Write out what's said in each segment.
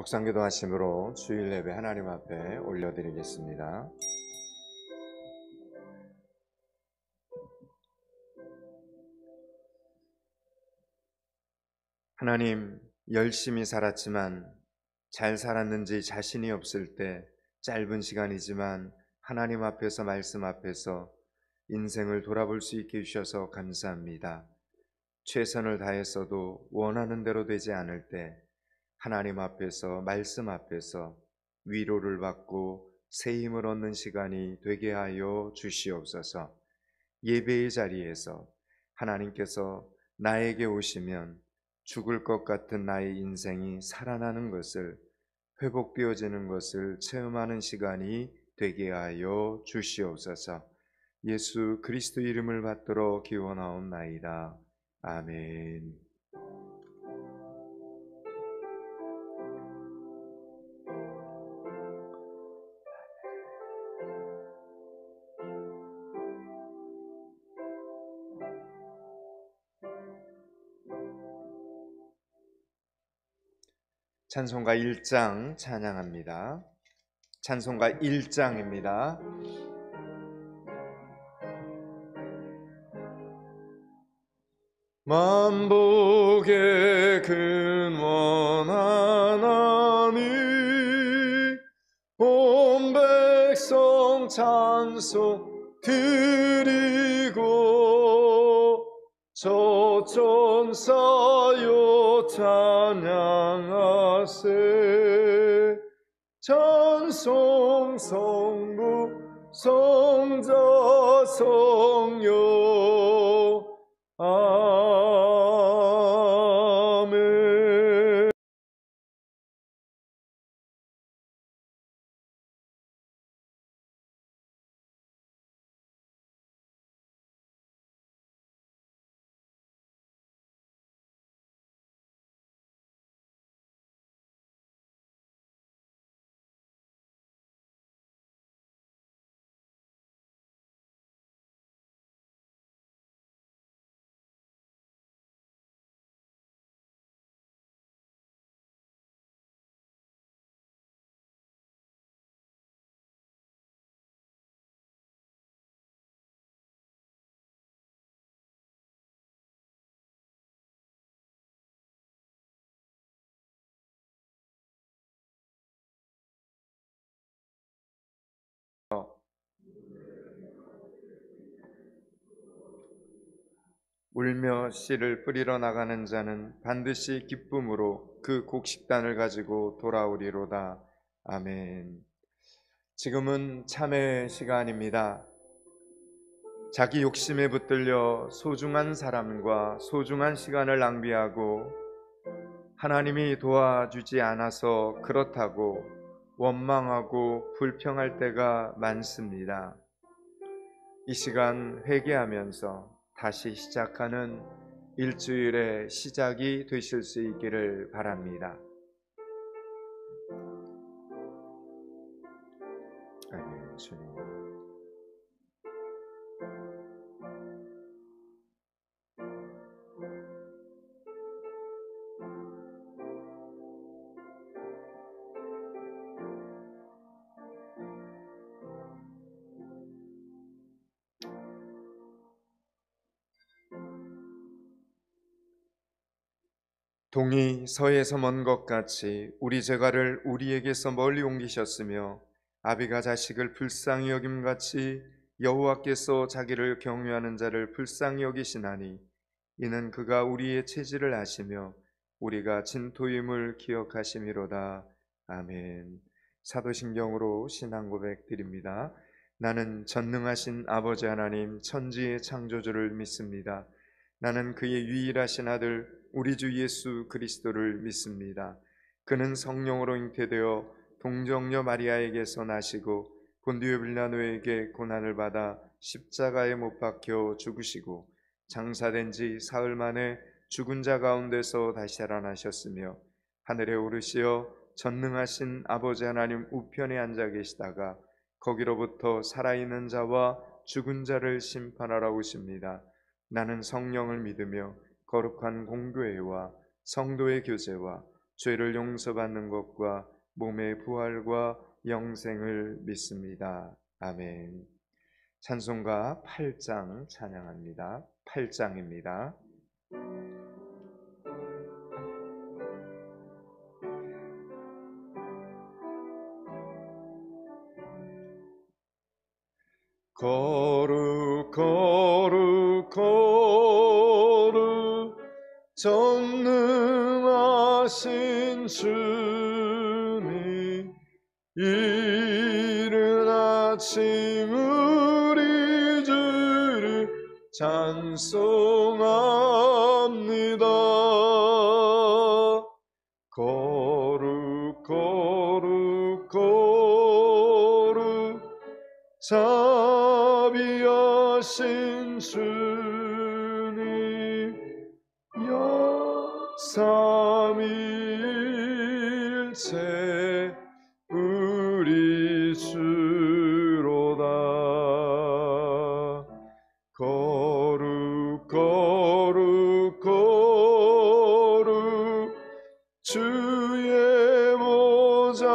묵상기도 하심으로 주일 예배 하나님 앞에 올려드리겠습니다. 하나님, 열심히 살았지만 잘 살았는지 자신이 없을 때 짧은 시간이지만 하나님 앞에서 말씀 앞에서 인생을 돌아볼 수 있게 해주셔서 감사합니다. 최선을 다했어도 원하는 대로 되지 않을 때 하나님 앞에서 말씀 앞에서 위로를 받고 새 힘을 얻는 시간이 되게 하여 주시옵소서. 예배의 자리에서 하나님께서 나에게 오시면 죽을 것 같은 나의 인생이 살아나는 것을, 회복되어지는 것을 체험하는 시간이 되게 하여 주시옵소서. 예수 그리스도 이름을 받들어 기원하옵나이다. 아멘. 찬송가 1장 찬양합니다. 찬송가 1장입니다. 만복의 근원 하나님, 온 백성 찬송 드리고 저천사여 찬양하세. 찬송 성부 성자 성령 아멘. 울며 씨를 뿌리러 나가는 자는 반드시 기쁨으로 그 곡식단을 가지고 돌아오리로다. 아멘. 지금은 참회 시간입니다. 자기 욕심에 붙들려 소중한 사람과 소중한 시간을 낭비하고 하나님이 도와주지 않아서 그렇다고 원망하고 불평할 때가 많습니다. 이 시간 회개하면서 다시 시작하는 일주일의 시작이 되실 수 있기를 바랍니다. 아멘. 주님. 동이 서에서 먼 것 같이 우리 재갈을 우리에게서 멀리 옮기셨으며 아비가 자식을 불쌍히 여김같이 여호와께서 자기를 경외하는 자를 불쌍히 여기시나니 이는 그가 우리의 체질을 아시며 우리가 진토임을 기억하심이로다. 아멘. 사도신경으로 신앙 고백 드립니다. 나는 전능하신 아버지 하나님 천지의 창조주를 믿습니다. 나는 그의 유일하신 아들 우리 주 예수 그리스도를 믿습니다. 그는 성령으로 잉태되어 동정녀 마리아에게서 나시고 본디오 빌라노에게 고난을 받아 십자가에 못 박혀 죽으시고 장사된 지 사흘 만에 죽은 자 가운데서 다시 살아나셨으며 하늘에 오르시어 전능하신 아버지 하나님 우편에 앉아 계시다가 거기로부터 살아있는 자와 죽은 자를 심판하러 오십니다. 나는 성령을 믿으며 거룩한 공교회와 성도의 교제와 죄를 용서받는 것과 몸의 부활과 영생을 믿습니다. 아멘. 찬송가 8장 찬양합니다. 8장입니다. 거룩 거룩 거룩 전능하신 주님, 이른 아침 우리 주를 찬송합니다. 거룩 거룩 거룩 자비하신 주님, 삼위일체 우리 주로다. 거룩 거룩 거룩 주의 보좌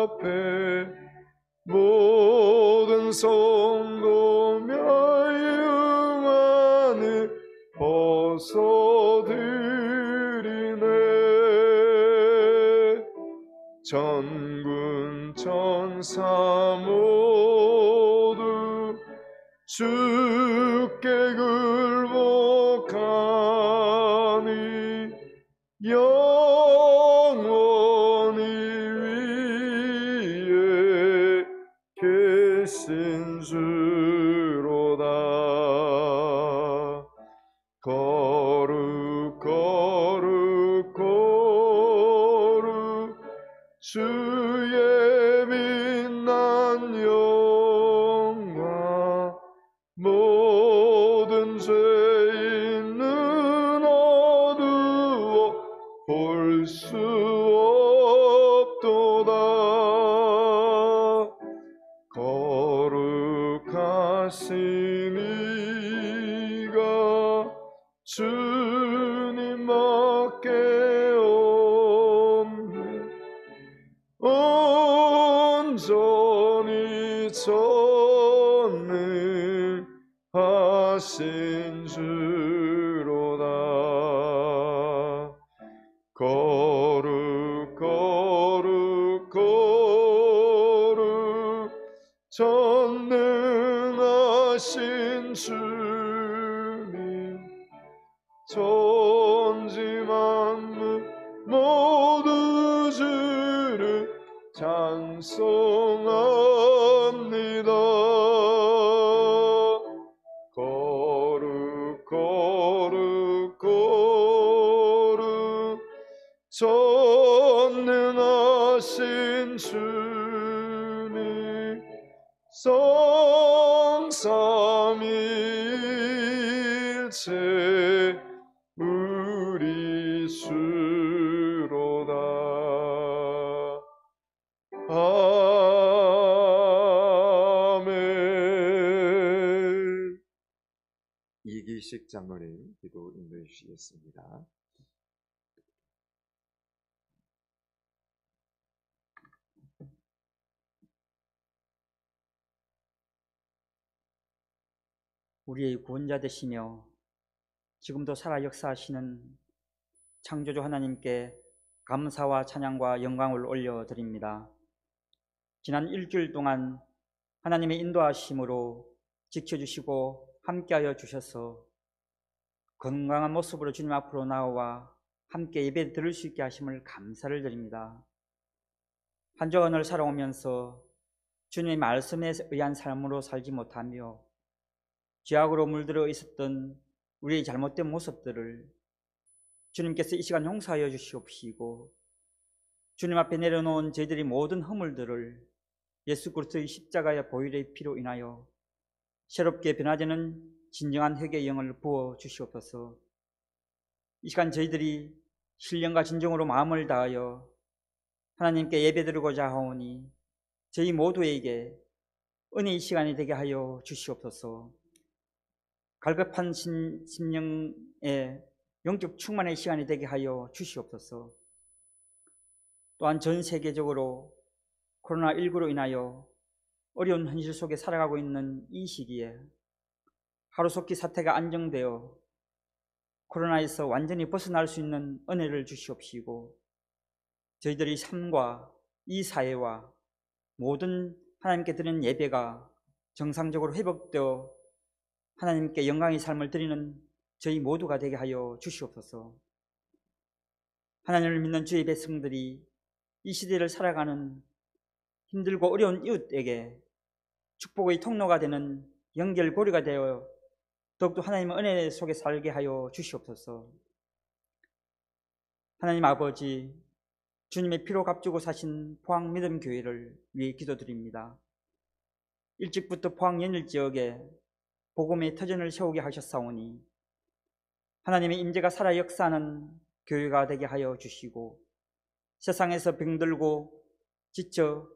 앞에 모든 성도 멸망하는 벗어드리네. 전군 천사 모두 주께 굴복하니 영원히 위에 계신 주로다. 거룩 거룩 거룩 주의 빛난 영광, 모든 죄 있는 어두워 볼 수 없도다. 거룩하신 이가 주님밖에 없네. 온전히 전능하신 주로다. 거룩 거룩 거룩 전능하신 주님, 천지 만물 모두 주를 찬송합니다. 거룩 거룩 거룩 전능하신 주님, 성삼위일체 우리 주로다. 아멘. 이기식 장로님 기도 인도해 주시겠습니다. 우리의 구원자 되시며 지금도 살아 역사하시는 창조주 하나님께 감사와 찬양과 영광을 올려드립니다. 지난 일주일 동안 하나님의 인도하심으로 지켜주시고 함께하여 주셔서 건강한 모습으로 주님 앞으로 나와 함께 예배 드릴 수 있게 하심을 감사를 드립니다. 한 주간을 살아오면서 주님의 말씀에 의한 삶으로 살지 못하며 죄악으로 물들어 있었던 우리의 잘못된 모습들을 주님께서 이 시간 용서하여 주시옵시고, 주님 앞에 내려놓은 저희들의 모든 허물들을 예수 그리스도의 십자가의 보혈의 피로 인하여 새롭게 변화되는 진정한 회개의 영을 부어 주시옵소서. 이 시간 저희들이 신령과 진정으로 마음을 다하여 하나님께 예배드리고자 하오니 저희 모두에게 은혜의 시간이 되게 하여 주시옵소서. 갈급한 심령에 영적 충만의 시간이 되게 하여 주시옵소서. 또한 전 세계적으로 코로나19로 인하여 어려운 현실 속에 살아가고 있는 이 시기에 하루속히 사태가 안정되어 코로나에서 완전히 벗어날 수 있는 은혜를 주시옵시고, 저희들의 삶과 이 사회와 모든 하나님께 드리는 예배가 정상적으로 회복되어 하나님께 영광의 삶을 드리는 저희 모두가 되게 하여 주시옵소서. 하나님을 믿는 주의 백성들이 이 시대를 살아가는 힘들고 어려운 이웃에게 축복의 통로가 되는 연결고리가 되어 더욱더 하나님의 은혜 속에 살게 하여 주시옵소서. 하나님 아버지, 주님의 피로 값주고 사신 포항 믿음 교회를 위해 기도드립니다. 일찍부터 포항 연일 지역에 복음의 터전을 세우게 하셨사오니 하나님의 임재가 살아 역사하는 교회가 되게 하여 주시고, 세상에서 병들고 지쳐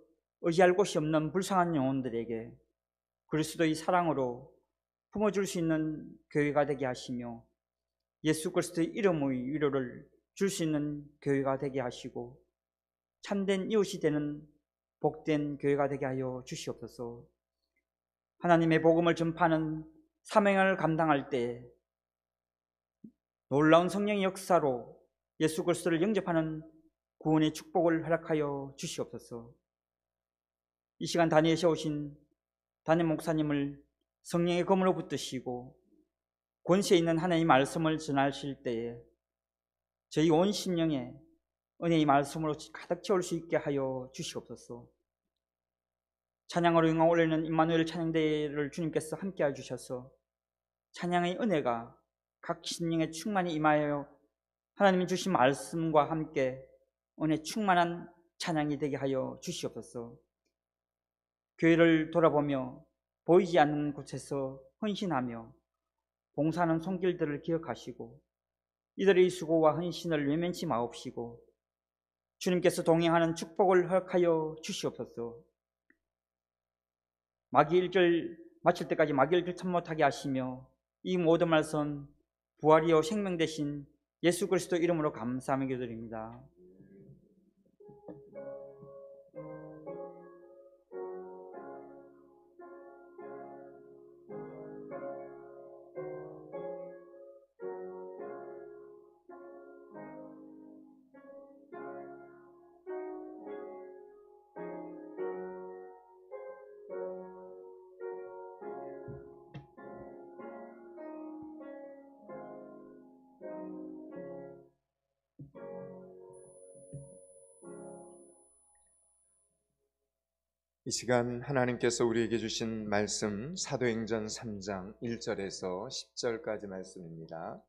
의지할 곳이 없는 불쌍한 영혼들에게 그리스도의 사랑으로 품어줄 수 있는 교회가 되게 하시며, 예수 그리스도의 이름의 위로를 줄 수 있는 교회가 되게 하시고, 참된 이웃이 되는 복된 교회가 되게 하여 주시옵소서. 하나님의 복음을 전파하는 사명을 감당할 때 놀라운 성령의 역사로 예수 그리스도를 영접하는 구원의 축복을 허락하여 주시옵소서. 이 시간 다니엘에 오신 담임 목사님을 성령의 검으로 붙드시고 권세 있는 하나님의 말씀을 전하실 때에 저희 온 심령에 은혜의 말씀으로 가득 채울 수 있게 하여 주시옵소서. 찬양으로 영광 올리는 임마누엘 찬양대회를 주님께서 함께해 주셔서 찬양의 은혜가 각 심령에 충만히 임하여 하나님이 주신 말씀과 함께 은혜 충만한 찬양이 되게 하여 주시옵소서. 교회를 돌아보며 보이지 않는 곳에서 헌신하며 봉사하는 손길들을 기억하시고 이들의 수고와 헌신을 외면치 마옵시고 주님께서 동행하는 축복을 허락하여 주시옵소서. 마귀 1절 마칠 때까지 마귀를 들참 못하게 하시며 이 모든 말씀 부활이요 생명 되신 예수 그리스도 이름으로 감사하며 기도드립니다. 이 시간 하나님께서 우리에게 주신 말씀 사도행전 3장 1절에서 10절까지 말씀입니다.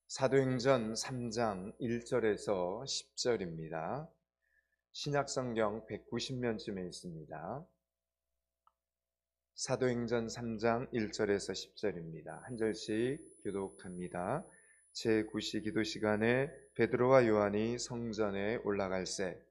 사도행전 3장 1절에서 10절입니다. 신약성경 190면쯤에 있습니다. 사도행전 3장 1절에서 10절입니다. 한 절씩 교독합니다. 제9시 기도 시간에 베드로와 요한이 성전에 올라갈새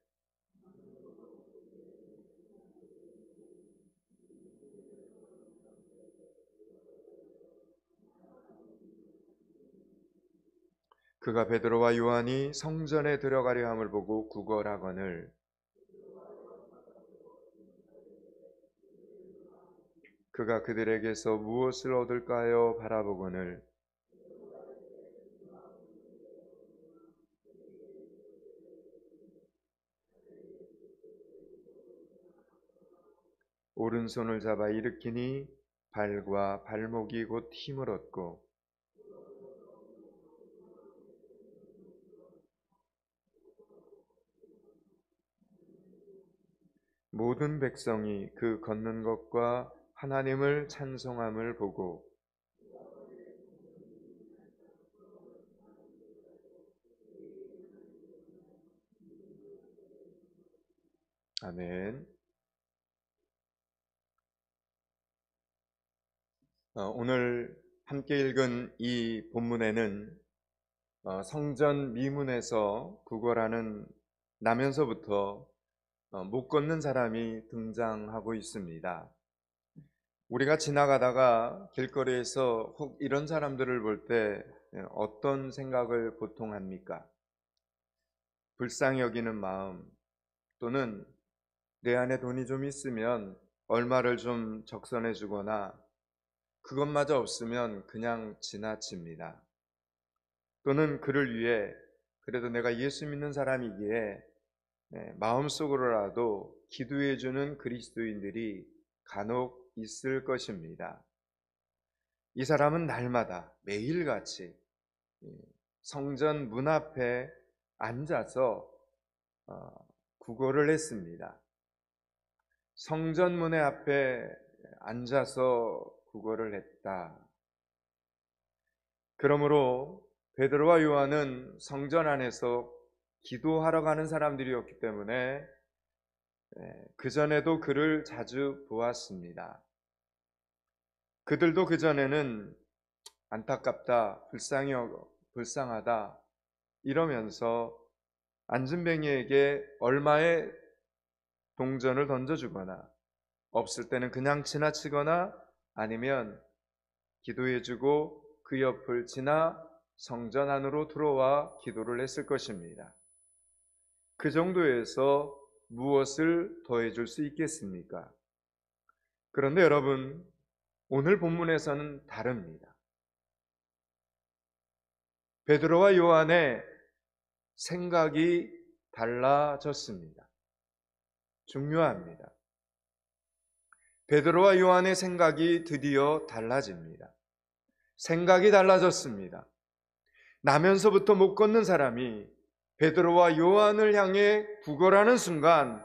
그가 베드로와 요한이 성전에 들어가려 함을 보고 구걸하거늘 그가 그들에게서 무엇을 얻을까요 바라보거늘 오른손을 잡아 일으키니 발과 발목이 곧 힘을 얻고 모든 백성이 그 걷는 것과 하나님을 찬송함을 보고 아멘. 오늘 함께 읽은 이 본문에는 성전 미문에서 구걸하는 나면서부터 못 걷는 사람이 등장하고 있습니다. 우리가 지나가다가 길거리에서 혹 이런 사람들을 볼 때 어떤 생각을 보통 합니까? 불쌍히 여기는 마음, 또는 내 안에 돈이 좀 있으면 얼마를 좀 적선해 주거나 그것마저 없으면 그냥 지나칩니다. 또는 그를 위해 그래도 내가 예수 믿는 사람이기에 마음속으로라도 기도해 주는 그리스도인들이 간혹 있을 것입니다. 이 사람은 날마다 매일같이 성전 문 앞에 앉아서 구걸을 했습니다. 성전문의 앞에 앉아서 구걸을 했다. 그러므로 베드로와 요한은 성전 안에서 기도하러 가는 사람들이었기 때문에 그전에도 그를 자주 보았습니다. 그들도 그전에는 안타깝다, 불쌍하다 이러면서 안진뱅이에게 얼마의 동전을 던져주거나 없을 때는 그냥 지나치거나 아니면 기도해주고 그 옆을 지나 성전 안으로 들어와 기도를 했을 것입니다. 그 정도에서 무엇을 더해줄 수 있겠습니까? 그런데 여러분, 오늘 본문에서는 다릅니다. 베드로와 요한의 생각이 달라졌습니다. 중요합니다. 베드로와 요한의 생각이 드디어 달라집니다. 생각이 달라졌습니다. 나면서부터 못 걷는 사람이 베드로와 요한을 향해 구걸하는 순간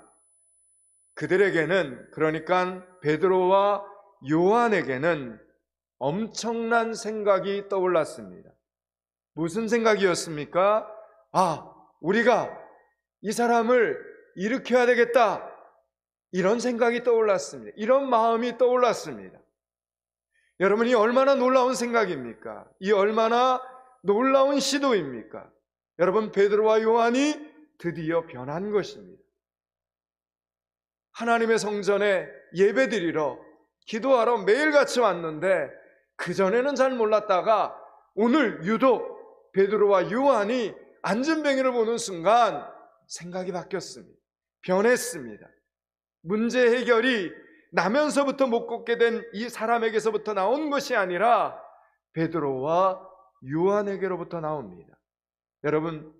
그들에게는, 그러니까 베드로와 요한에게는 엄청난 생각이 떠올랐습니다. 무슨 생각이었습니까? 우리가 이 사람을 일으켜야 되겠다. 이런 생각이 떠올랐습니다. 이런 마음이 떠올랐습니다. 여러분이 얼마나 놀라운 생각입니까? 이 얼마나 놀라운 시도입니까? 여러분, 베드로와 요한이 드디어 변한 것입니다. 하나님의 성전에 예배드리러 기도하러 매일같이 왔는데 그전에는 잘 몰랐다가 오늘 유독 베드로와 요한이 안진뱅이를 보는 순간 생각이 바뀌었습니다. 변했습니다. 문제 해결이 나면서부터 못 걷게 된 이 사람에게서부터 나온 것이 아니라 베드로와 요한에게로부터 나옵니다. 여러분,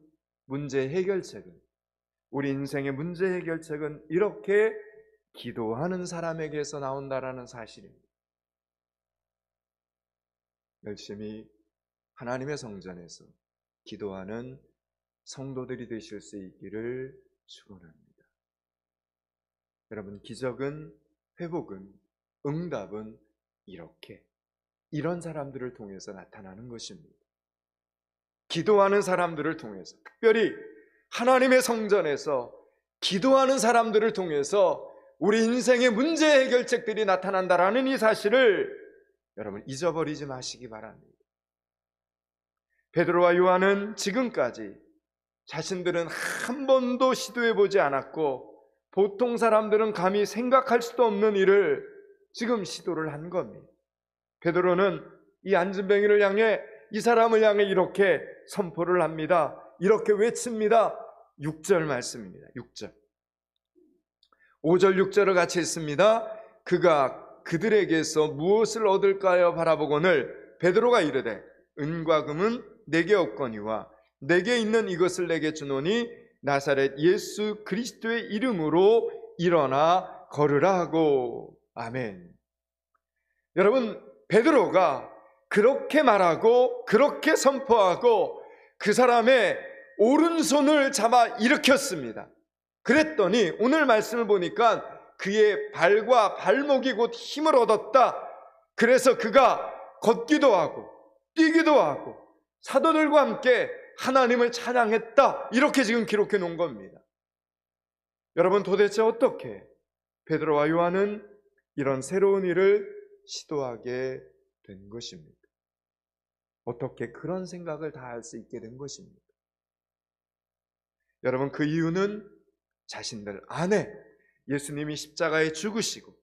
문제 해결책은, 우리 인생의 문제 해결책은 이렇게 기도하는 사람에게서 나온다라는 사실입니다. 열심히 하나님의 성전에서 기도하는 성도들이 되실 수 있기를 축원합니다. 여러분, 기적은, 회복은, 응답은 이런 사람들을 통해서 나타나는 것입니다. 기도하는 사람들을 통해서, 특별히 하나님의 성전에서 기도하는 사람들을 통해서 우리 인생의 문제 해결책들이 나타난다라는 이 사실을 여러분 잊어버리지 마시기 바랍니다. 베드로와 요한은 지금까지 자신들은 한 번도 시도해보지 않았고 보통 사람들은 감히 생각할 수도 없는 일을 지금 시도를 한 겁니다. 베드로는 이 안진뱅이를 향해, 이 사람을 향해 이렇게 선포를 합니다. 이렇게 외칩니다. 6절 말씀입니다. 6절. 5절 6절을 같이 읽습니다. 그가 그들에게서 무엇을 얻을까요 바라보거늘 베드로가 이르되 은과 금은 내게 없거니와 내게 있는 이것을 내게 주노니 나사렛 예수 그리스도의 이름으로 일어나 걸으라 하고. 아멘. 여러분, 베드로가 그렇게 말하고 그렇게 선포하고 그 사람의 오른손을 잡아 일으켰습니다. 그랬더니 오늘 말씀을 보니까 그의 발과 발목이 곧 힘을 얻었다. 그래서 그가 걷기도 하고 뛰기도 하고 사도들과 함께 하나님을 찬양했다. 이렇게 지금 기록해 놓은 겁니다. 여러분, 도대체 어떻게 베드로와 요한은 이런 새로운 일을 시도하게 된 것입니까? 어떻게 그런 생각을 다 할 수 있게 된 것입니까? 여러분, 그 이유는 자신들 안에 예수님이 십자가에 죽으시고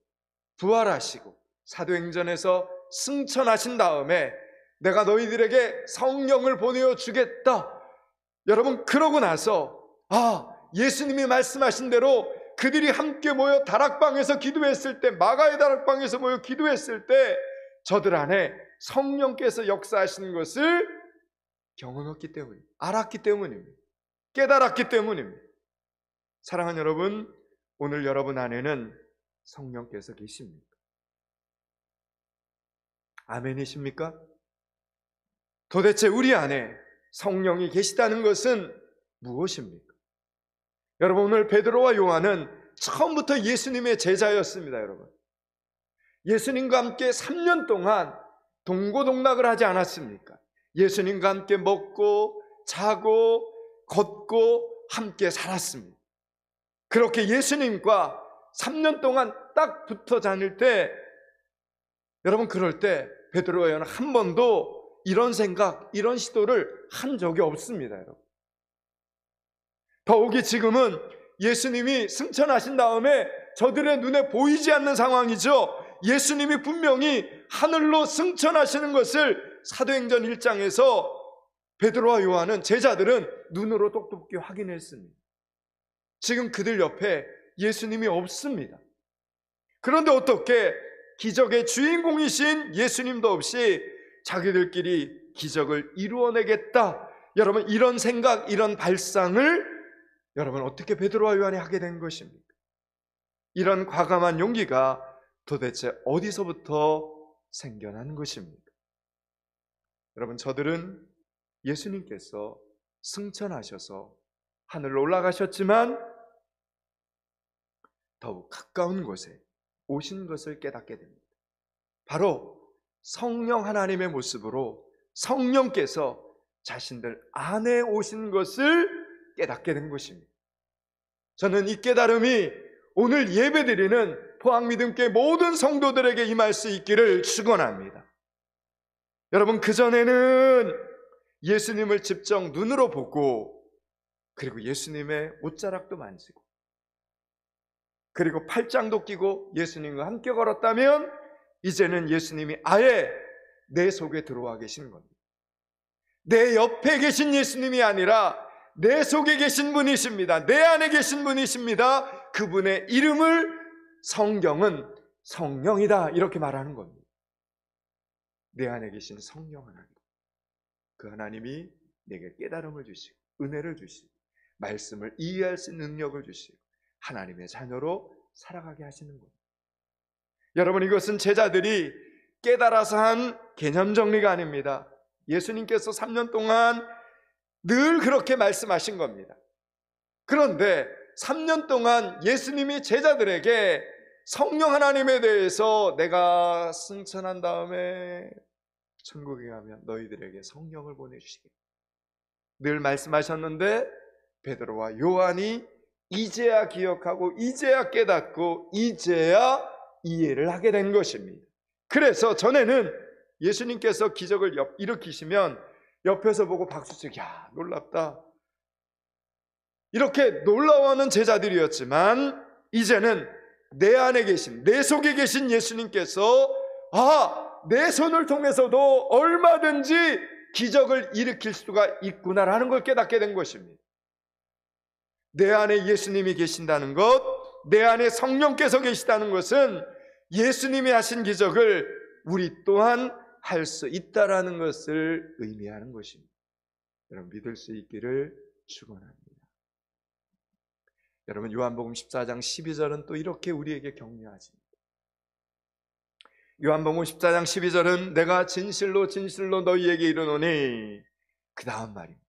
부활하시고 사도행전에서 승천하신 다음에 내가 너희들에게 성령을 보내어 주겠다. 여러분, 그러고 나서 예수님이 말씀하신 대로 그들이 함께 모여 다락방에서 기도했을 때, 마가의 다락방에서 모여 기도했을 때 저들 안에 성령께서 역사하시는 것을 경험했기 때문입니다. 알았기 때문입니다. 깨달았기 때문입니다. 사랑하는 여러분, 오늘 여러분 안에는 성령께서 계십니까? 아멘이십니까? 도대체 우리 안에 성령이 계시다는 것은 무엇입니까? 여러분, 오늘 베드로와 요한은 처음부터 예수님의 제자였습니다. 여러분, 예수님과 함께 3년 동안 동고동락을 하지 않았습니까? 예수님과 함께 먹고 자고 걷고 함께 살았습니다. 그렇게 예수님과 3년 동안 딱 붙어 다닐 때, 여러분, 그럴 때 베드로와 요한은 한 번도 이런 생각, 이런 시도를 한 적이 없습니다. 여러분, 더욱이 지금은 예수님이 승천하신 다음에 저들의 눈에 보이지 않는 상황이죠. 예수님이 분명히 하늘로 승천하시는 것을 사도행전 1장에서 베드로와 요한은, 제자들은 눈으로 똑똑히 확인했습니다. 지금 그들 옆에 예수님이 없습니다. 그런데 어떻게 기적의 주인공이신 예수님도 없이 자기들끼리 기적을 이루어내겠다. 여러분, 이런 생각, 이런 발상을 여러분 어떻게 베드로와 요한이 하게 된 것입니까? 이런 과감한 용기가 도대체 어디서부터 생겨난 것입니까? 여러분, 저들은 예수님께서 승천하셔서 하늘로 올라가셨지만 더욱 가까운 곳에 오신 것을 깨닫게 됩니다. 바로 성령 하나님의 모습으로 성령께서 자신들 안에 오신 것을 깨닫게 된 것입니다. 저는 이 깨달음이 오늘 예배드리는 포항믿음교회 모든 성도들에게 임할 수 있기를 축원합니다. 여러분, 그전에는 예수님을 직접 눈으로 보고, 그리고 예수님의 옷자락도 만지고, 그리고 팔짱도 끼고 예수님과 함께 걸었다면, 이제는 예수님이 아예 내 속에 들어와 계신 겁니다. 내 옆에 계신 예수님이 아니라 내 속에 계신 분이십니다. 내 안에 계신 분이십니다. 그분의 이름을 성경은 성령이다, 이렇게 말하는 겁니다. 내 안에 계신 성령 하나님, 그 하나님이 내게 깨달음을 주시고 은혜를 주시고 말씀을 이해할 수 있는 능력을 주시고 하나님의 자녀로 살아가게 하시는 겁니다. 여러분, 이것은 제자들이 깨달아서 한 개념 정리가 아닙니다. 예수님께서 3년 동안 늘 그렇게 말씀하신 겁니다. 그런데 3년 동안 예수님이 제자들에게 성령 하나님에 대해서 내가 승천한 다음에 천국에 가면 너희들에게 성령을 보내주시겠다 늘 말씀하셨는데, 베드로와 요한이 이제야 기억하고 이제야 깨닫고 이제야 이해를 하게 된 것입니다. 그래서 전에는 예수님께서 기적을 일으키시면 옆에서 보고 박수치고, 야, 놀랍다, 이렇게 놀라워하는 제자들이었지만, 이제는 내 안에 계신, 내 속에 계신 예수님께서 내 손을 통해서도 얼마든지 기적을 일으킬 수가 있구나라는 걸 깨닫게 된 것입니다. 내 안에 예수님이 계신다는 것, 내 안에 성령께서 계시다는 것은 예수님이 하신 기적을 우리 또한 할 수 있다라는 것을 의미하는 것입니다. 여러분, 믿을 수 있기를 축원합니다. 여러분, 요한복음 14장 12절은 또 이렇게 우리에게 격려하십니다. 요한복음 14장 12절은 내가 진실로 진실로 너희에게 이르노니, 그 다음 말입니다.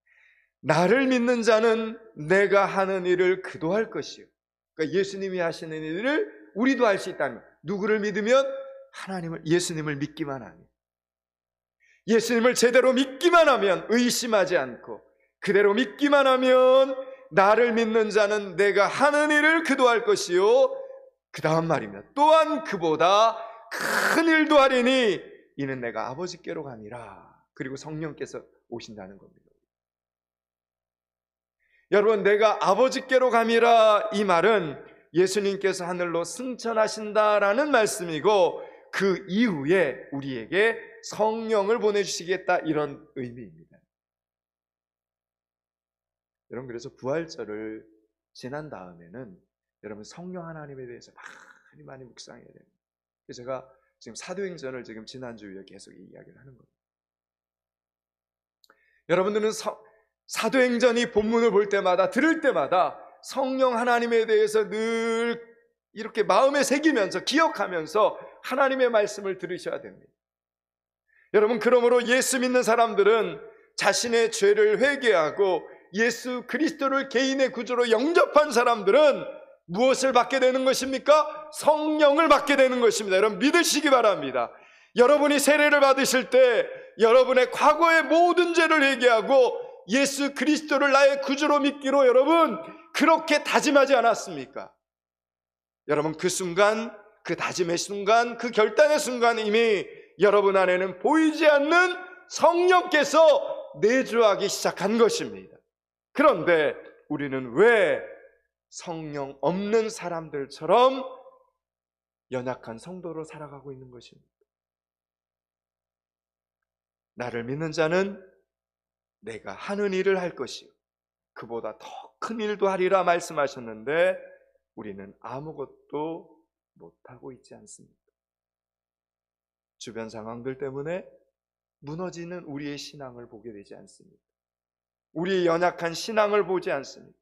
나를 믿는 자는 내가 하는 일을 그도 할 것이요. 그러니까 예수님이 하시는 일을 우리도 할 수 있다는 거예요. 누구를 믿으면? 하나님을, 예수님을 믿기만 하면, 예수님을 제대로 믿기만 하면, 의심하지 않고 그대로 믿기만 하면 나를 믿는 자는 내가 하는 일을 그도 할 것이요, 그 다음 말입니다. 또한 그보다 큰 일도 하리니 이는 내가 아버지께로 가니라. 그리고 성령께서 오신다는 겁니다. 여러분, 내가 아버지께로 가미라, 이 말은 예수님께서 하늘로 승천하신다라는 말씀이고, 그 이후에 우리에게 성령을 보내주시겠다, 이런 의미입니다. 여러분, 그래서 부활절을 지난 다음에는 여러분 성령 하나님에 대해서 많이 묵상해야 됩니다. 그래서 제가 지금 사도행전을 지금 지난주에 계속 이야기를 하는 거예요. 여러분들은 사도행전이 본문을 볼 때마다, 들을 때마다 성령 하나님에 대해서 늘 이렇게 마음에 새기면서, 기억하면서 하나님의 말씀을 들으셔야 됩니다. 여러분, 그러므로 예수 믿는 사람들은 자신의 죄를 회개하고 예수 그리스도를 개인의 구주로 영접한 사람들은 무엇을 받게 되는 것입니까? 성령을 받게 되는 것입니다. 여러분, 믿으시기 바랍니다. 여러분이 세례를 받으실 때 여러분의 과거의 모든 죄를 회개하고 예수 그리스도를 나의 구주로 믿기로 여러분 그렇게 다짐하지 않았습니까? 여러분, 그 순간, 그 다짐의 순간, 그 결단의 순간 이미 여러분 안에는 보이지 않는 성령께서 내주하기 시작한 것입니다. 그런데 우리는 왜 성령 없는 사람들처럼 연약한 성도로 살아가고 있는 것입니까? 나를 믿는 자는 내가 하는 일을 할 것이요 그보다 더 큰 일도 하리라 말씀하셨는데 우리는 아무것도 못하고 있지 않습니까? 주변 상황들 때문에 무너지는 우리의 신앙을 보게 되지 않습니까? 우리의 연약한 신앙을 보지 않습니까?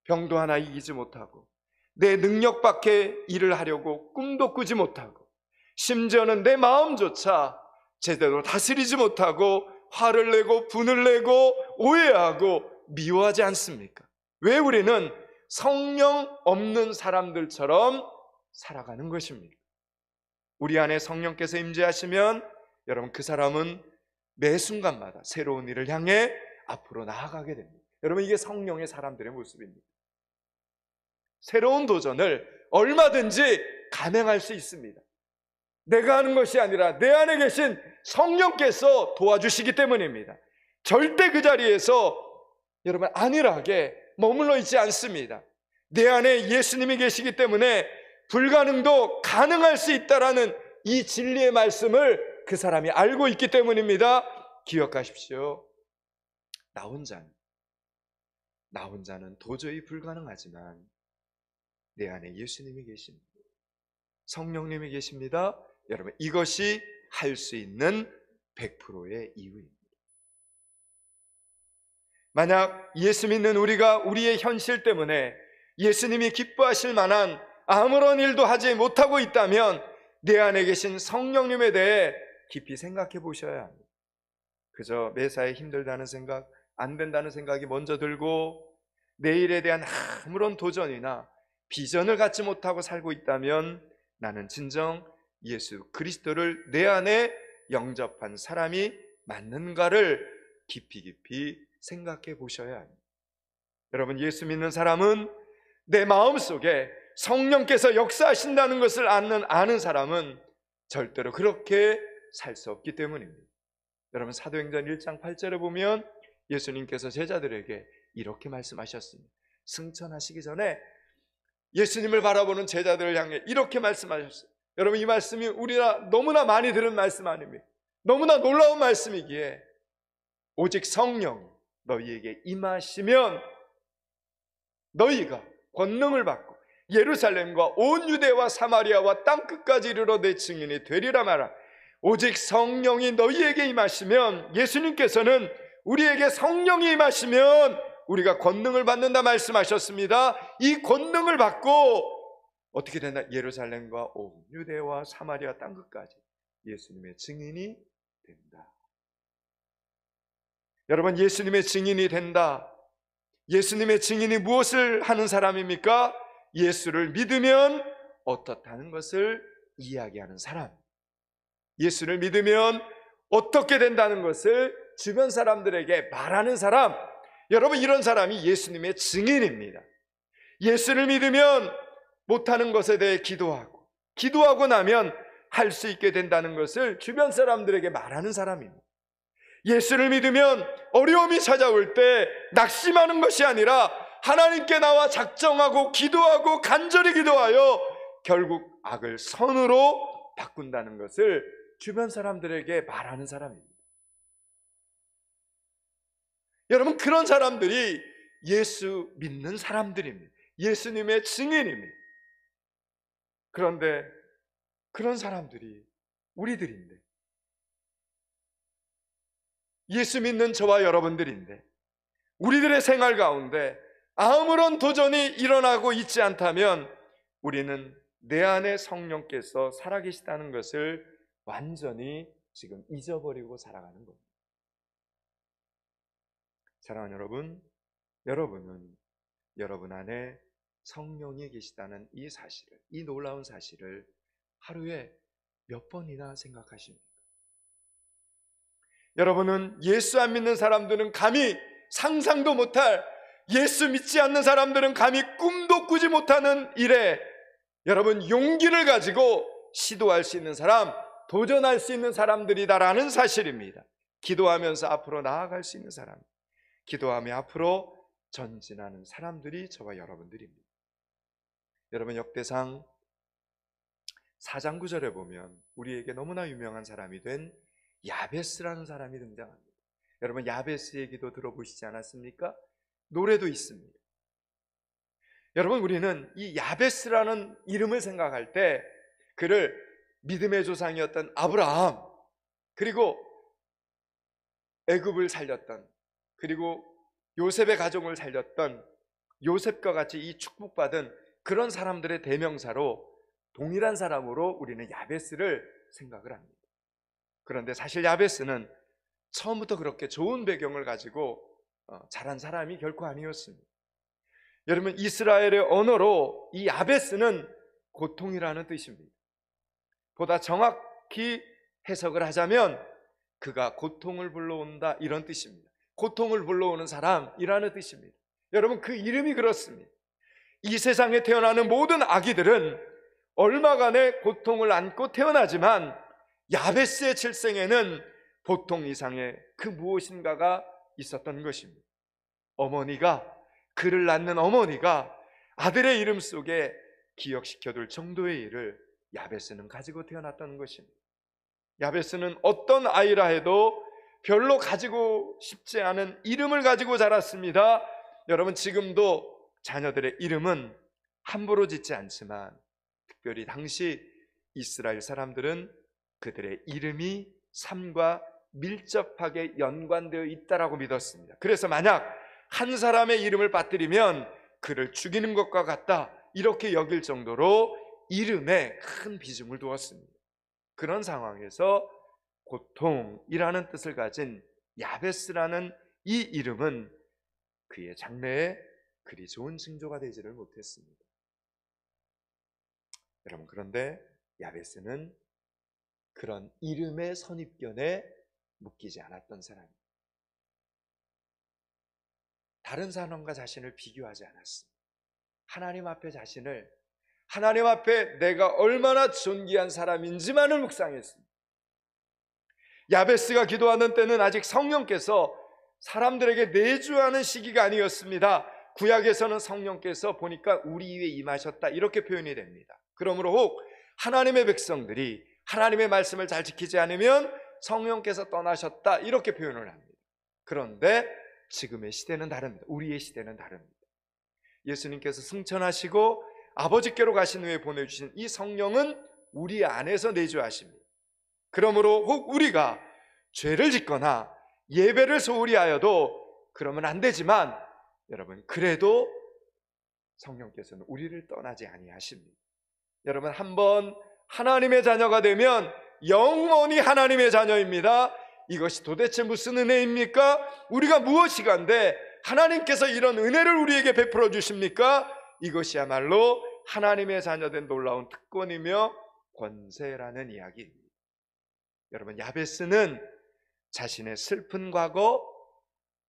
병도 하나 이기지 못하고 내 능력 밖의 일을 하려고 꿈도 꾸지 못하고 심지어는 내 마음조차 제대로 다스리지 못하고 화를 내고 분을 내고 오해하고 미워하지 않습니까? 왜 우리는 성령 없는 사람들처럼 살아가는 것입니까? 우리 안에 성령께서 임재하시면 여러분 그 사람은 매 순간마다 새로운 일을 향해 앞으로 나아가게 됩니다. 여러분, 이게 성령의 사람들의 모습입니다. 새로운 도전을 얼마든지 감행할 수 있습니다. 내가 하는 것이 아니라 내 안에 계신 성령께서 도와주시기 때문입니다. 절대 그 자리에서 여러분 안일하게 머물러 있지 않습니다. 내 안에 예수님이 계시기 때문에 불가능도 가능할 수 있다라는 이 진리의 말씀을 그 사람이 알고 있기 때문입니다. 기억하십시오. 나 혼자는 도저히 불가능하지만 내 안에 예수님이 계십니다. 성령님이 계십니다. 여러분, 이것이 할 수 있는 100%의 이유입니다. 만약 예수 믿는 우리가 우리의 현실 때문에 예수님이 기뻐하실 만한 아무런 일도 하지 못하고 있다면 내 안에 계신 성령님에 대해 깊이 생각해 보셔야 합니다. 그저 매사에 힘들다는 생각, 안 된다는 생각이 먼저 들고 내일에 대한 아무런 도전이나 비전을 갖지 못하고 살고 있다면 나는 진정 예수 그리스도를 내 안에 영접한 사람이 맞는가를 깊이 생각해 보셔야 합니다. 여러분, 예수 믿는 사람은 내 마음속에 성령께서 역사하신다는 것을 아는 사람은 절대로 그렇게 살 수 없기 때문입니다. 여러분, 사도행전 1장 8절에 보면 예수님께서 제자들에게 이렇게 말씀하셨습니다. 승천하시기 전에 예수님을 바라보는 제자들을 향해 이렇게 말씀하셨어요. 여러분, 이 말씀이 우리가 너무나 많이 들은 말씀 아닙니까? 너무나 놀라운 말씀이기에 오직 성령 너희에게 임하시면 너희가 권능을 받고 예루살렘과 온 유대와 사마리아와 땅끝까지 이르러 내 증인이 되리라 말하. 오직 성령이 너희에게 임하시면, 예수님께서는 우리에게 성령이 임하시면 우리가 권능을 받는다 말씀하셨습니다. 이 권능을 받고 어떻게 된다? 예루살렘과 온 유대와 사마리아 땅끝까지 예수님의 증인이 된다. 여러분, 예수님의 증인이 된다. 예수님의 증인이 무엇을 하는 사람입니까? 예수를 믿으면 어떻다는 것을 이야기하는 사람. 예수를 믿으면 어떻게 된다는 것을 주변 사람들에게 말하는 사람. 여러분, 이런 사람이 예수님의 증인입니다. 예수를 믿으면 못하는 것에 대해 기도하고 나면 할 수 있게 된다는 것을 주변 사람들에게 말하는 사람입니다. 예수를 믿으면 어려움이 찾아올 때 낙심하는 것이 아니라 하나님께 나와 작정하고 기도하고 간절히 기도하여 결국 악을 선으로 바꾼다는 것을 주변 사람들에게 말하는 사람입니다. 여러분, 그런 사람들이 예수 믿는 사람들입니다. 예수님의 증인입니다. 그런데 그런 사람들이 우리들인데, 예수 믿는 저와 여러분들인데, 우리들의 생활 가운데 아무런 도전이 일어나고 있지 않다면 우리는 내 안에 성령께서 살아계시다는 것을 완전히 지금 잊어버리고 살아가는 겁니다. 사랑하는 여러분, 여러분은 여러분 안에 성령이 계시다는 이 사실을, 이 놀라운 사실을 하루에 몇 번이나 생각하십니까? 여러분은 예수 안 믿는 사람들은 감히 상상도 못할, 예수 믿지 않는 사람들은 감히 꿈도 꾸지 못하는 일에 여러분 용기를 가지고 시도할 수 있는 사람, 도전할 수 있는 사람들이다라는 사실입니다. 기도하면서 앞으로 나아갈 수 있는 사람, 기도하며 앞으로 전진하는 사람들이 저와 여러분들입니다. 여러분, 역대상 4장 9절에 보면 우리에게 너무나 유명한 사람이 된 야베스라는 사람이 등장합니다. 여러분, 야베스 얘기도 들어보시지 않았습니까? 노래도 있습니다. 여러분, 우리는 이 야베스라는 이름을 생각할 때 그를 믿음의 조상이었던 아브라함, 그리고 애굽을 살렸던, 그리고 요셉의 가족을 살렸던 요셉과 같이 이 축복받은 그런 사람들의 대명사로, 동일한 사람으로 우리는 야베스를 생각을 합니다. 그런데 사실 야베스는 처음부터 그렇게 좋은 배경을 가지고 자란 사람이 결코 아니었습니다. 여러분, 이스라엘의 언어로 이 야베스는 고통이라는 뜻입니다. 보다 정확히 해석을 하자면 그가 고통을 불러온다, 이런 뜻입니다. 고통을 불러오는 사람이라는 뜻입니다. 여러분, 그 이름이 그렇습니다. 이 세상에 태어나는 모든 아기들은 얼마간의 고통을 안고 태어나지만 야베스의 칠생에는 보통 이상의 그 무엇인가가 있었던 것입니다. 어머니가, 그를 낳는 어머니가 아들의 이름 속에 기억시켜둘 정도의 일을 야베스는 가지고 태어났다는 것입니다. 야베스는 어떤 아이라 해도 별로 가지고 싶지 않은 이름을 가지고 자랐습니다. 여러분, 지금도 자녀들의 이름은 함부로 짓지 않지만 특별히 당시 이스라엘 사람들은 그들의 이름이 삶과 밀접하게 연관되어 있다라고 믿었습니다. 그래서 만약 한 사람의 이름을 빠뜨리면 그를 죽이는 것과 같다, 이렇게 여길 정도로 이름에 큰 비중을 두었습니다. 그런 상황에서 고통이라는 뜻을 가진 야베스라는 이 이름은 그의 장래에 그리 좋은 징조가 되지를 못했습니다. 여러분, 그런데 야베스는 그런 이름의 선입견에 묶이지 않았던 사람입니다. 다른 사람과 자신을 비교하지 않았습니다. 하나님 앞에 자신을, 하나님 앞에 내가 얼마나 존귀한 사람인지만을 묵상했습니다. 야베스가 기도하는 때는 아직 성령께서 사람들에게 내주하는 시기가 아니었습니다. 구약에서는 성령께서 보니까 우리 위에 임하셨다, 이렇게 표현이 됩니다. 그러므로 혹 하나님의 백성들이 하나님의 말씀을 잘 지키지 않으면 성령께서 떠나셨다, 이렇게 표현을 합니다. 그런데 지금의 시대는 다릅니다. 우리의 시대는 다릅니다. 예수님께서 승천하시고 아버지께로 가신 후에 보내주신 이 성령은 우리 안에서 내주하십니다. 그러므로 혹 우리가 죄를 짓거나 예배를 소홀히 하여도 그러면 안 되지만, 여러분, 그래도 성령께서는 우리를 떠나지 아니하십니다. 여러분, 한번 하나님의 자녀가 되면 영원히 하나님의 자녀입니다. 이것이 도대체 무슨 은혜입니까? 우리가 무엇이간데 하나님께서 이런 은혜를 우리에게 베풀어 주십니까? 이것이야말로 하나님의 자녀된 놀라운 특권이며 권세라는 이야기입니다. 여러분, 야베스는 자신의 슬픈 과거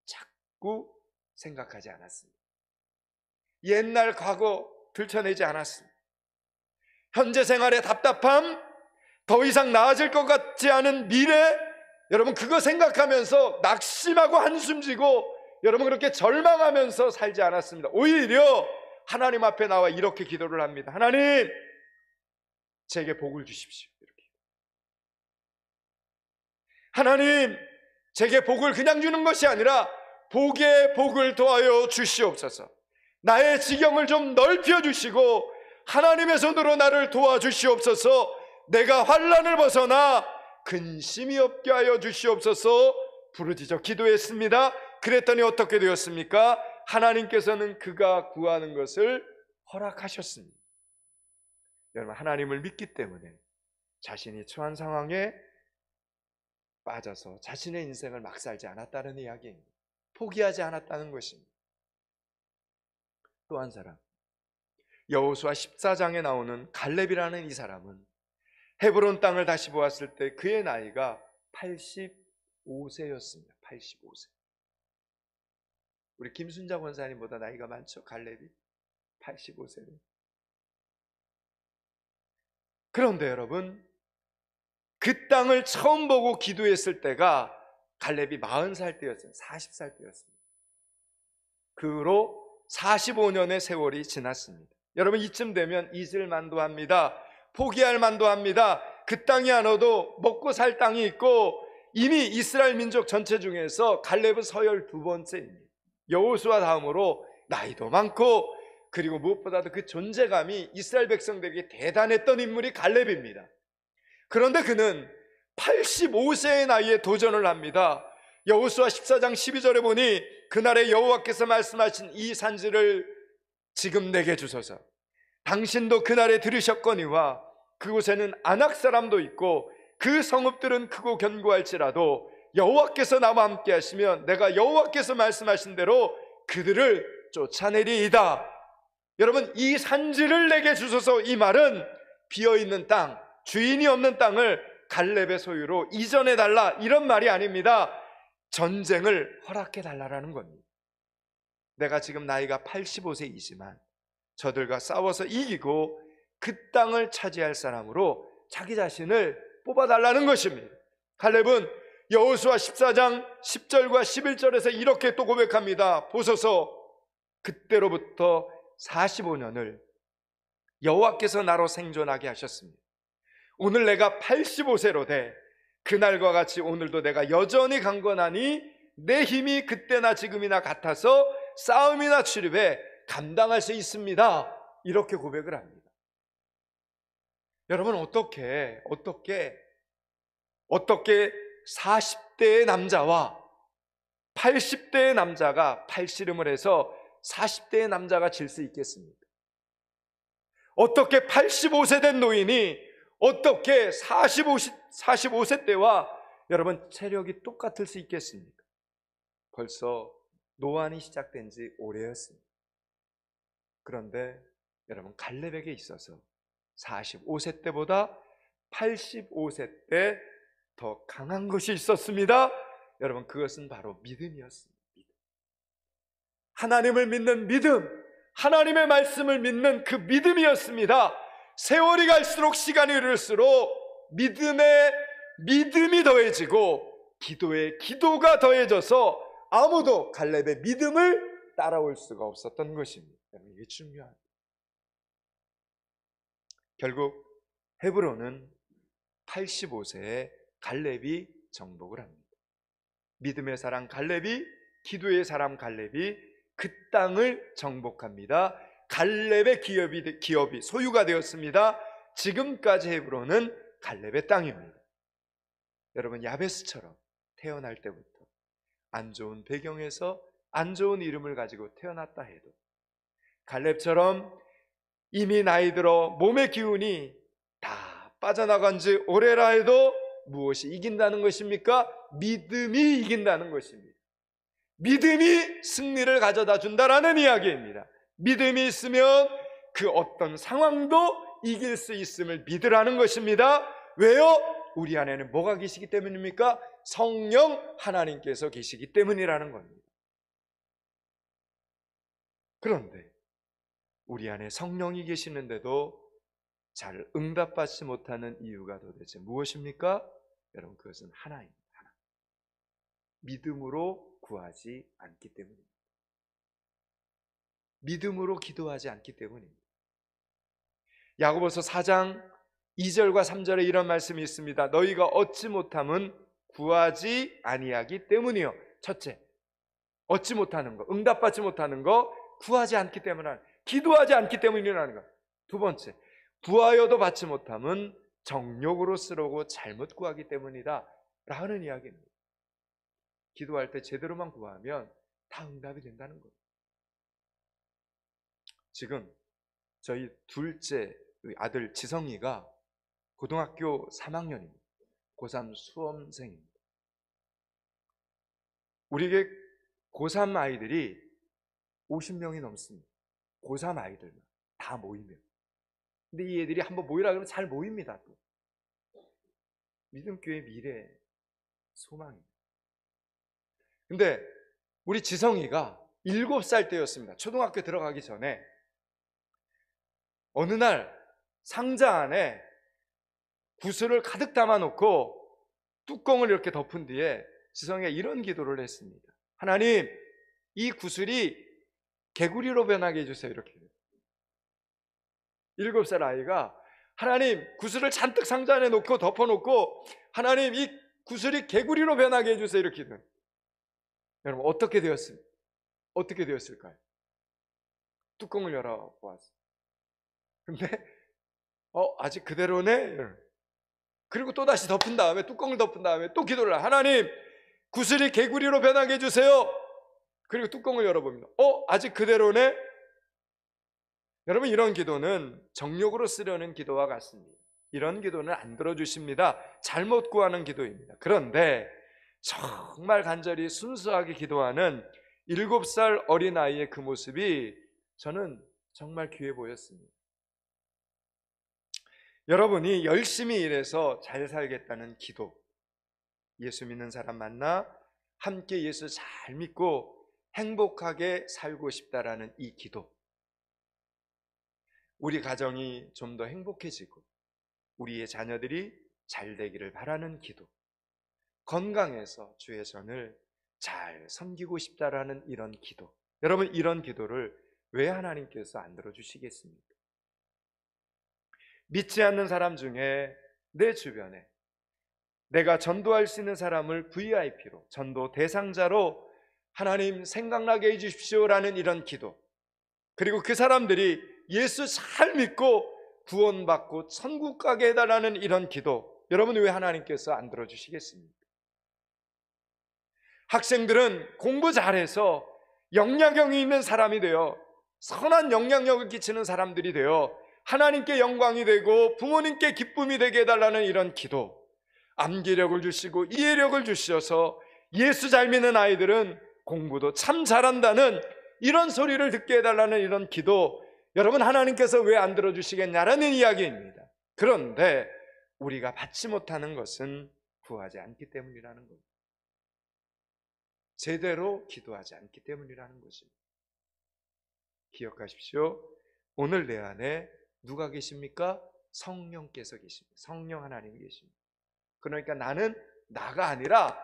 자꾸 생각하지 않았습니다. 옛날 과거 들춰내지 않았습니다. 현재 생활의 답답함, 더 이상 나아질 것 같지 않은 미래, 여러분, 그거 생각하면서 낙심하고 한숨 지고 여러분 그렇게 절망하면서 살지 않았습니다. 오히려 하나님 앞에 나와 이렇게 기도를 합니다. 하나님, 제게 복을 주십시오. 이렇게. 하나님, 제게 복을 그냥 주는 것이 아니라 복에 복을 더하여 주시옵소서. 나의 지경을 좀 넓혀 주시고 하나님의 손으로 나를 도와주시옵소서. 내가 환난을 벗어나 근심이 없게 하여 주시옵소서. 부르짖어 기도했습니다. 그랬더니 어떻게 되었습니까? 하나님께서는 그가 구하는 것을 허락하셨습니다. 여러분, 하나님을 믿기 때문에 자신이 처한 상황에 빠져서 자신의 인생을 막 살지 않았다는 이야기입니다. 포기하지 않았다는 것입니다. 또 한 사람, 여호수아 14장에 나오는 갈렙이라는 이 사람은 헤브론 땅을 다시 보았을 때 그의 나이가 85세였습니다. 85세. 우리 김순자 권사님보다 나이가 많죠? 갈렙이 85세를. 그런데 여러분, 그 땅을 처음 보고 기도했을 때가 갈렙이 40살 때였어요. 40살 때였습니다. 그 후로 45년의 세월이 지났습니다. 여러분, 이쯤 되면 잊을 만도 합니다. 포기할 만도 합니다. 그 땅이 안 와도 먹고 살 땅이 있고 이미 이스라엘 민족 전체 중에서 갈렙은 서열 2번째입니다. 여호수아 다음으로 나이도 많고 그리고 무엇보다도 그 존재감이 이스라엘 백성들에게 대단했던 인물이 갈렙입니다. 그런데 그는 85세의 나이에 도전을 합니다. 여호수아 14장 12절에 보니 그날에 여호와께서 말씀하신 이 산지를 지금 내게 주소서. 당신도 그날에 들으셨거니와 그곳에는 아낙 사람도 있고 그 성읍들은 크고 견고할지라도 여호와께서 나와 함께 하시면 내가 여호와께서 말씀하신 대로 그들을 쫓아내리이다. 여러분, 이 산지를 내게 주소서. 이 말은 비어있는 땅, 주인이 없는 땅을 갈렙의 소유로 이전해 달라, 이런 말이 아닙니다. 전쟁을 허락해 달라라는 겁니다. 내가 지금 나이가 85세이지만 저들과 싸워서 이기고 그 땅을 차지할 사람으로 자기 자신을 뽑아달라는 것입니다. 갈렙은 여호수아 14장 10절과 11절에서 이렇게 또 고백합니다. 보소서, 그때로부터 45년을 여호와께서 나로 생존하게 하셨습니다. 오늘 내가 85세로 돼 그날과 같이 오늘도 내가 여전히 강건하니 내 힘이 그때나 지금이나 같아서 싸움이나 출입에 감당할 수 있습니다. 이렇게 고백을 합니다. 여러분, 어떻게 40대의 남자와 80대의 남자가 팔씨름을 해서 40대의 남자가 질 수 있겠습니까? 어떻게 85세 된 노인이 어떻게 45세 때와 여러분 체력이 똑같을 수 있겠습니까? 벌써 노안이 시작된 지 오래였습니다. 그런데 여러분, 갈렙에게 있어서 45세 때보다 85세 때 더 강한 것이 있었습니다. 여러분, 그것은 바로 믿음이었습니다. 하나님을 믿는 믿음, 하나님의 말씀을 믿는 그 믿음이었습니다. 세월이 갈수록, 시간이 흐를수록 믿음이 더해지고 기도에 기도가 더해져서 아무도 갈렙의 믿음을 따라올 수가 없었던 것입니다. 이게 중요합니다. 결국 헤브론은 85세에 갈렙이 정복을 합니다. 믿음의 사람 갈렙이, 기도의 사람 갈렙이 그 땅을 정복합니다. 갈렙의 기업이 소유가 되었습니다. 지금까지 헤브론은 갈렙의 땅입니다. 여러분, 야베스처럼 태어날 때부터 안 좋은 배경에서 안 좋은 이름을 가지고 태어났다 해도, 갈렙처럼 이미 나이 들어 몸의 기운이 다 빠져나간 지 오래라 해도 무엇이 이긴다는 것입니까? 믿음이 이긴다는 것입니다. 믿음이 승리를 가져다 준다라는 이야기입니다. 믿음이 있으면 그 어떤 상황도 이길 수 있음을 믿으라는 것입니다. 왜요? 우리 안에는 뭐가 계시기 때문입니까? 성령 하나님께서 계시기 때문이라는 겁니다. 그런데 우리 안에 성령이 계시는데도 잘 응답받지 못하는 이유가 도대체 무엇입니까? 여러분, 그것은 하나입니다. 하나. 믿음으로 구하지 않기 때문입니다. 믿음으로 기도하지 않기 때문입니다. 야고보서 4장 2절과 3절에 이런 말씀이 있습니다. 너희가 얻지 못함은 구하지 아니하기 때문이요. 첫째, 얻지 못하는 거, 응답받지 못하는 거, 구하지 않기 때문에, 기도하지 않기 때문이라는 거. 두 번째, 구하여도 받지 못함은 정욕으로 쓰려고 잘못 구하기 때문이다 라는 이야기입니다. 기도할 때 제대로만 구하면 다 응답이 된다는 거예요. 지금 저희 둘째 아들 지성이가 고등학교 3학년입니다. 고3 수험생입니다. 우리에게 고3 아이들이 50명이 넘습니다. 고3 아이들만 다 모이면. 근데 이 애들이 한번 모이라 그러면 잘 모입니다. 또. 믿음교회 미래 소망입니다. 근데 우리 지성이가 7살 때였습니다. 초등학교 들어가기 전에 어느 날 상자 안에 구슬을 가득 담아놓고 뚜껑을 이렇게 덮은 뒤에 지성이가 이런 기도를 했습니다. 하나님, 이 구슬이 개구리로 변하게 해주세요. 이렇게. 7살 아이가 하나님, 구슬을 잔뜩 상자 안에 놓고 덮어놓고 하나님, 이 구슬이 개구리로 변하게 해주세요. 이렇게. 여러분, 어떻게 되었을까요? 뚜껑을 열어보았어요. 근데 아직 그대로네. 그리고 또 다시 덮은 다음에, 뚜껑을 덮은 다음에 또 기도를 해요. 하나님, 구슬이 개구리로 변하게 해주세요. 그리고 뚜껑을 열어봅니다. 아직 그대로네. 여러분, 이런 기도는 정욕으로 쓰려는 기도와 같습니다. 이런 기도는 안 들어주십니다. 잘못 구하는 기도입니다. 그런데 정말 간절히 순수하게 기도하는 7살 어린아이의 그 모습이 저는 정말 귀해 보였습니다. 여러분이 열심히 일해서 잘 살겠다는 기도, 예수 믿는 사람 만나 함께 예수 잘 믿고 행복하게 살고 싶다라는 이 기도, 우리 가정이 좀 더 행복해지고 우리의 자녀들이 잘 되기를 바라는 기도, 건강해서 주의 전을 잘 섬기고 싶다라는 이런 기도, 여러분, 이런 기도를 왜 하나님께서 안 들어주시겠습니까? 믿지 않는 사람 중에 내 주변에 내가 전도할 수 있는 사람을 VIP로, 전도 대상자로 하나님 생각나게 해주십시오라는 이런 기도, 그리고 그 사람들이 예수 잘 믿고 구원받고 천국 가게 해달라는 이런 기도, 여러분, 왜 하나님께서 안 들어주시겠습니까? 학생들은 공부 잘해서 영향력이 있는 사람이 되어 선한 영향력을 끼치는 사람들이 되어 하나님께 영광이 되고 부모님께 기쁨이 되게 해달라는 이런 기도, 암기력을 주시고 이해력을 주셔서 예수 잘 믿는 아이들은 공부도 참 잘한다는 이런 소리를 듣게 해달라는 이런 기도, 여러분, 하나님께서 왜 안 들어주시겠냐라는 이야기입니다. 그런데 우리가 받지 못하는 것은 구하지 않기 때문이라는 겁니다. 제대로 기도하지 않기 때문이라는 것입니다. 기억하십시오. 오늘 내 안에 누가 계십니까? 성령께서 계십니다. 성령 하나님이 계십니다. 그러니까 나는 나가 아니라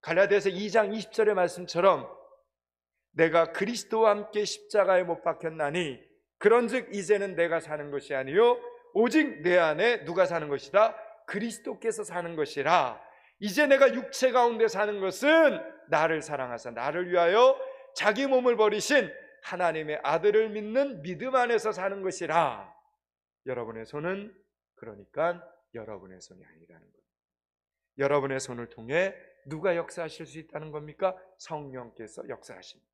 갈라디아서 2장 20절의 말씀처럼 내가 그리스도와 함께 십자가에 못 박혔나니 그런즉 이제는 내가 사는 것이 아니요 오직 내 안에 누가 사는 것이다? 그리스도께서 사는 것이라. 이제 내가 육체 가운데 사는 것은 나를 사랑하사 나를 위하여 자기 몸을 버리신 하나님의 아들을 믿는 믿음 안에서 사는 것이라. 여러분의 손은 그러니까 여러분의 손이 아니라는 겁니다. 여러분의 손을 통해 누가 역사하실 수 있다는 겁니까? 성령께서 역사하십니다.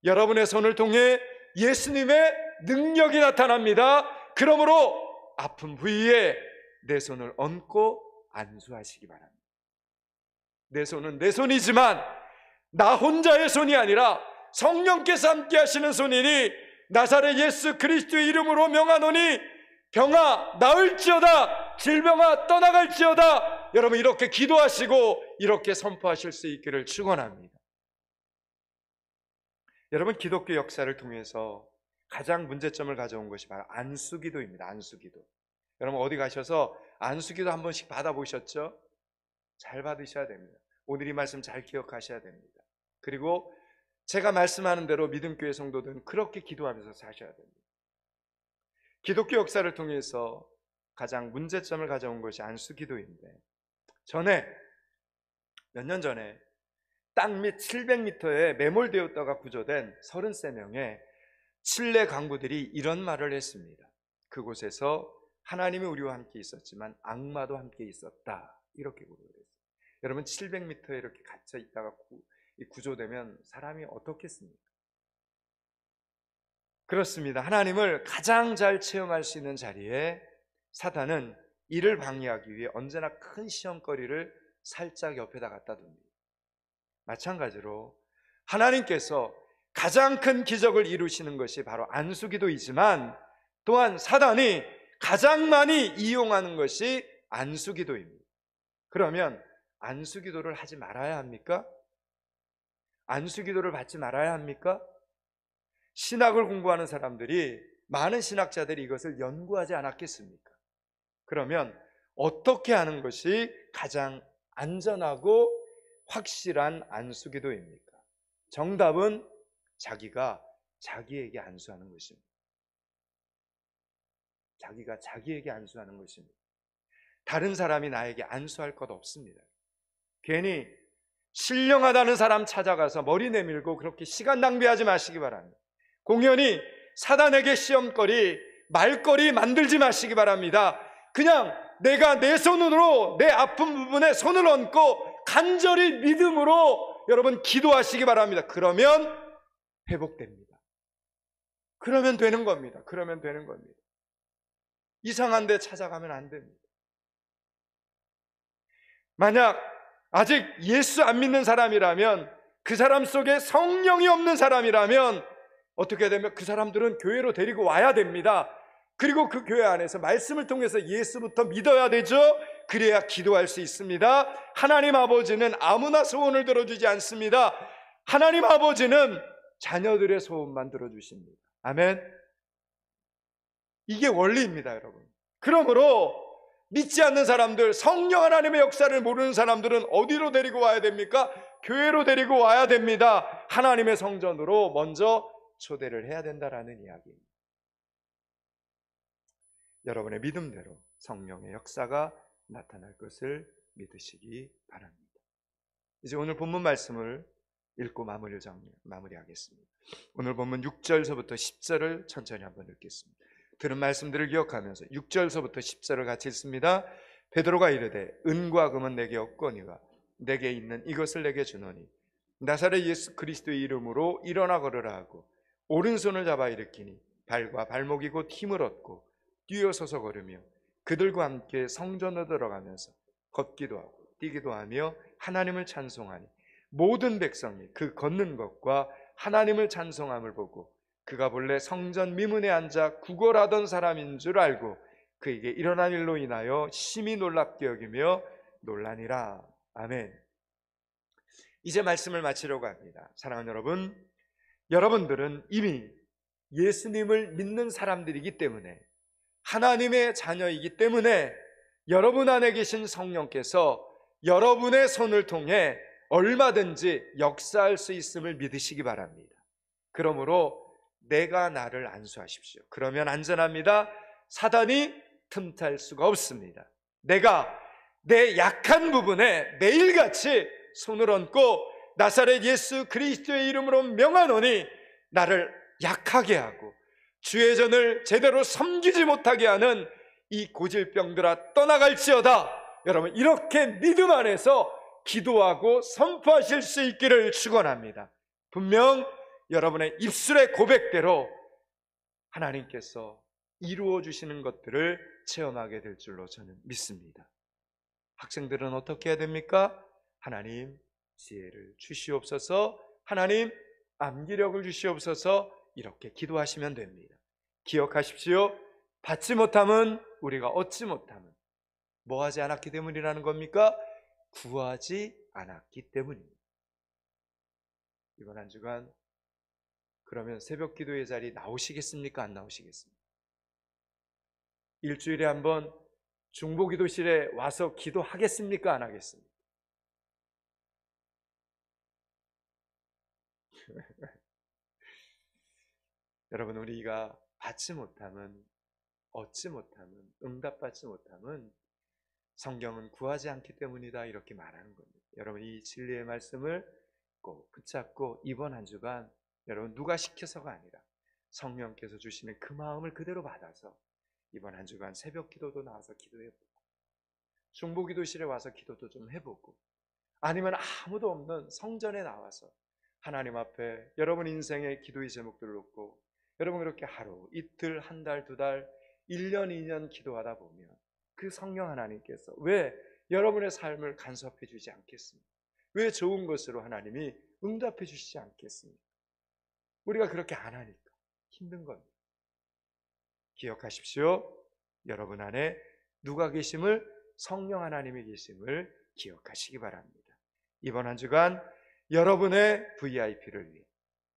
여러분의 손을 통해 예수님의 능력이 나타납니다. 그러므로 아픈 부위에 내 손을 얹고 안수하시기 바랍니다. 내 손은 내 손이지만 나 혼자의 손이 아니라 성령께서 함께 하시는 손이니 나사렛 예수 그리스도의 이름으로 명하노니 병아 나을지어다, 질병아 떠나갈지어다. 여러분, 이렇게 기도하시고 이렇게 선포하실 수 있기를 축원합니다. 여러분, 기독교 역사를 통해서 가장 문제점을 가져온 것이 바로 안수기도입니다. 안수기도. 여러분, 어디 가셔서 안수기도 한 번씩 받아보셨죠? 잘 받으셔야 됩니다. 오늘 이 말씀 잘 기억하셔야 됩니다. 그리고 제가 말씀하는 대로 믿음교회 성도들은 그렇게 기도하면서 사셔야 됩니다. 기독교 역사를 통해서 가장 문제점을 가져온 것이 안수기도인데 몇 년 전에 땅 밑 700m에 매몰되었다가 구조된 33명의 칠레 강부들이 이런 말을 했습니다. 그곳에서 하나님이 우리와 함께 있었지만 악마도 함께 있었다. 이렇게 고백을 했어요. 여러분 700m에 이렇게 갇혀 있다가 구조되면 사람이 어떻겠습니까? 그렇습니다. 하나님을 가장 잘 체험할 수 있는 자리에 사단은 이를 방해하기 위해 언제나 큰 시험거리를 살짝 옆에다 갖다 둡니다. 마찬가지로 하나님께서 가장 큰 기적을 이루시는 것이 바로 안수기도이지만 또한 사단이 가장 많이 이용하는 것이 안수기도입니다. 그러면 안수기도를 하지 말아야 합니까? 안수기도를 받지 말아야 합니까? 신학을 공부하는 사람들이, 많은 신학자들이 이것을 연구하지 않았겠습니까? 그러면 어떻게 하는 것이 가장 안전하고 확실한 안수기도입니까? 정답은 자기가 자기에게 안수하는 것입니다. 자기가 자기에게 안수하는 것입니다. 다른 사람이 나에게 안수할 것 없습니다. 괜히 신령하다는 사람 찾아가서 머리 내밀고 그렇게 시간 낭비하지 마시기 바랍니다. 공연히 사단에게 시험거리, 말거리 만들지 마시기 바랍니다. 그냥 내가 내 손으로 내 아픈 부분에 손을 얹고 간절히 믿음으로 여러분 기도하시기 바랍니다. 그러면 회복됩니다. 그러면 되는 겁니다. 그러면 되는 겁니다. 이상한 데 찾아가면 안 됩니다. 만약 아직 예수 안 믿는 사람이라면, 그 사람 속에 성령이 없는 사람이라면 어떻게 되면 그 사람들은 교회로 데리고 와야 됩니다. 그리고 그 교회 안에서 말씀을 통해서 예수부터 믿어야 되죠. 그래야 기도할 수 있습니다. 하나님 아버지는 아무나 소원을 들어주지 않습니다. 하나님 아버지는 자녀들의 소원만 들어주십니다. 아멘. 이게 원리입니다, 여러분. 그러므로 믿지 않는 사람들, 성령 하나님의 역사를 모르는 사람들은 어디로 데리고 와야 됩니까? 교회로 데리고 와야 됩니다. 하나님의 성전으로 먼저 초대를 해야 된다라는 이야기입니다. 여러분의 믿음대로 성령의 역사가 나타날 것을 믿으시기 바랍니다. 이제 오늘 본문 말씀을 읽고 마무리하겠습니다. 오늘 본문 6절서부터 10절을 천천히 한번 읽겠습니다. 들은 말씀들을 기억하면서 6절서부터 10절을 같이 읽습니다. 베드로가 이르되 은과 금은 내게 없거니와 내게 있는 이것을 내게 주노니 나사렛 예수 그리스도의 이름으로 일어나 걸으라 하고 오른손을 잡아 일으키니 발과 발목이 곧 힘을 얻고 뛰어서서 걸으며 그들과 함께 성전으로 들어가면서 걷기도 하고 뛰기도 하며 하나님을 찬송하니 모든 백성이 그 걷는 것과 하나님을 찬송함을 보고 그가 본래 성전 미문에 앉아 구걸하던 사람인 줄 알고 그에게 일어난 일로 인하여 심히 놀랍게 여기며 놀라니라. 아멘. 이제 말씀을 마치려고 합니다. 사랑하는 여러분, 여러분들은 이미 예수님을 믿는 사람들이기 때문에, 하나님의 자녀이기 때문에 여러분 안에 계신 성령께서 여러분의 손을 통해 얼마든지 역사할 수 있음을 믿으시기 바랍니다. 그러므로 내가 나를 안수하십시오. 그러면 안전합니다. 사단이 틈탈 수가 없습니다. 내가 내 약한 부분에 매일같이 손을 얹고 나사렛 예수 그리스도의 이름으로 명하노니 나를 약하게 하고 주의 전을 제대로 섬기지 못하게 하는 이 고질병들아 떠나갈지어다. 여러분, 이렇게 믿음 안에서 기도하고 선포하실 수 있기를 축원합니다. 분명 여러분의 입술의 고백대로 하나님께서 이루어 주시는 것들을 체험하게 될 줄로 저는 믿습니다. 학생들은 어떻게 해야 됩니까? 하나님 지혜를 주시옵소서, 하나님 암기력을 주시옵소서, 이렇게 기도하시면 됩니다. 기억하십시오. 받지 못함은 우리가 얻지 못함은 뭐 하지 않았기 때문이라는 겁니까? 구하지 않았기 때문입니다. 이번 한 주간 그러면 새벽 기도의 자리 나오시겠습니까? 안 나오시겠습니까? 일주일에 한번 중보기도실에 와서 기도하겠습니까? 안 하겠습니까? 여러분, 우리가 받지 못함은, 얻지 못함은, 응답받지 못함은 성경은 구하지 않기 때문이다, 이렇게 말하는 겁니다. 여러분, 이 진리의 말씀을 꼭 붙잡고 이번 한 주간 여러분 누가 시켜서가 아니라 성령께서 주시는 그 마음을 그대로 받아서 이번 한 주간 새벽 기도도 나와서 기도해보고, 중보기도실에 와서 기도도 좀 해보고, 아니면 아무도 없는 성전에 나와서 하나님 앞에 여러분 인생의 기도의 제목들을 놓고 여러분 그렇게 하루, 이틀, 한 달, 두 달, 1년, 2년 기도하다 보면 그 성령 하나님께서 왜 여러분의 삶을 간섭해 주지 않겠습니까? 왜 좋은 것으로 하나님이 응답해 주시지 않겠습니까? 우리가 그렇게 안 하니까 힘든 겁니다. 기억하십시오. 여러분 안에 누가 계심을, 성령 하나님이 계심을 기억하시기 바랍니다. 이번 한 주간 여러분의 VIP를 위해,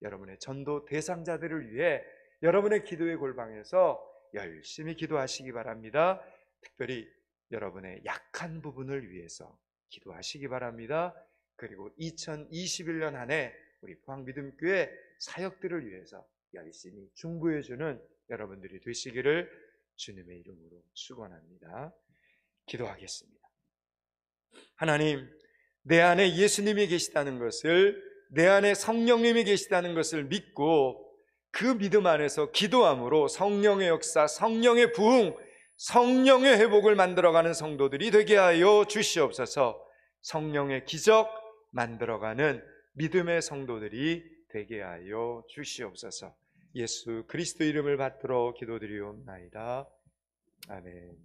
여러분의 전도 대상자들을 위해 여러분의 기도의 골방에서 열심히 기도하시기 바랍니다. 특별히 여러분의 약한 부분을 위해서 기도하시기 바랍니다. 그리고 2021년 한 해 우리 포항믿음교회 사역들을 위해서 열심히 중보해주는 여러분들이 되시기를 주님의 이름으로 축원합니다. 기도하겠습니다. 하나님, 내 안에 예수님이 계시다는 것을, 내 안에 성령님이 계시다는 것을 믿고 그 믿음 안에서 기도함으로 성령의 역사, 성령의 부흥, 성령의 회복을 만들어가는 성도들이 되게 하여 주시옵소서. 성령의 기적 만들어가는 믿음의 성도들이 되게 하여 주시옵소서. 예수 그리스도 이름을 받들어 기도드리옵나이다. 아멘.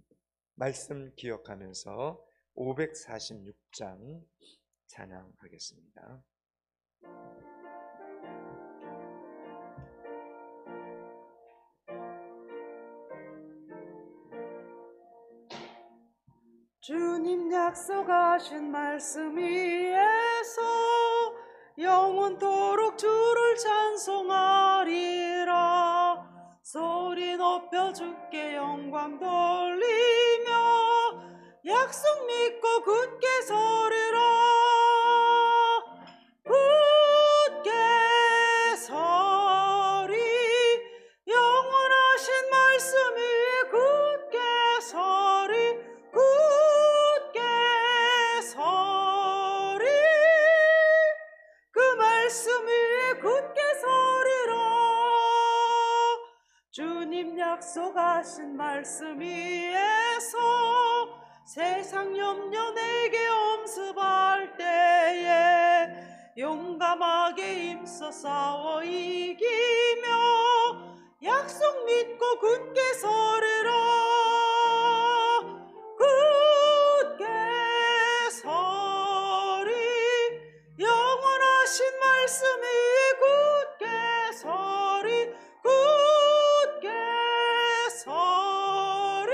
말씀 기억하면서 546장 찬양하겠습니다. 주님 약속하신 말씀 위에서 영원토록 주를 찬송하리라. 소리 높여 주께 영광 돌리며 약속 믿고 굳게 서리라. 굳게 서리. 영원하신 말씀 위에 굳게 서리. 굳게 서리. 그 말씀 위에 굳게 서리라. 주님 약속하신 말씀 위에서 세상 염려 내게 엄습할 때에 용감하게 힘써 싸워 이기며 약속 믿고 굳게 서리라. 굳게 서리. 영원하신 말씀 위에 굳게 서리. 굳게 서리.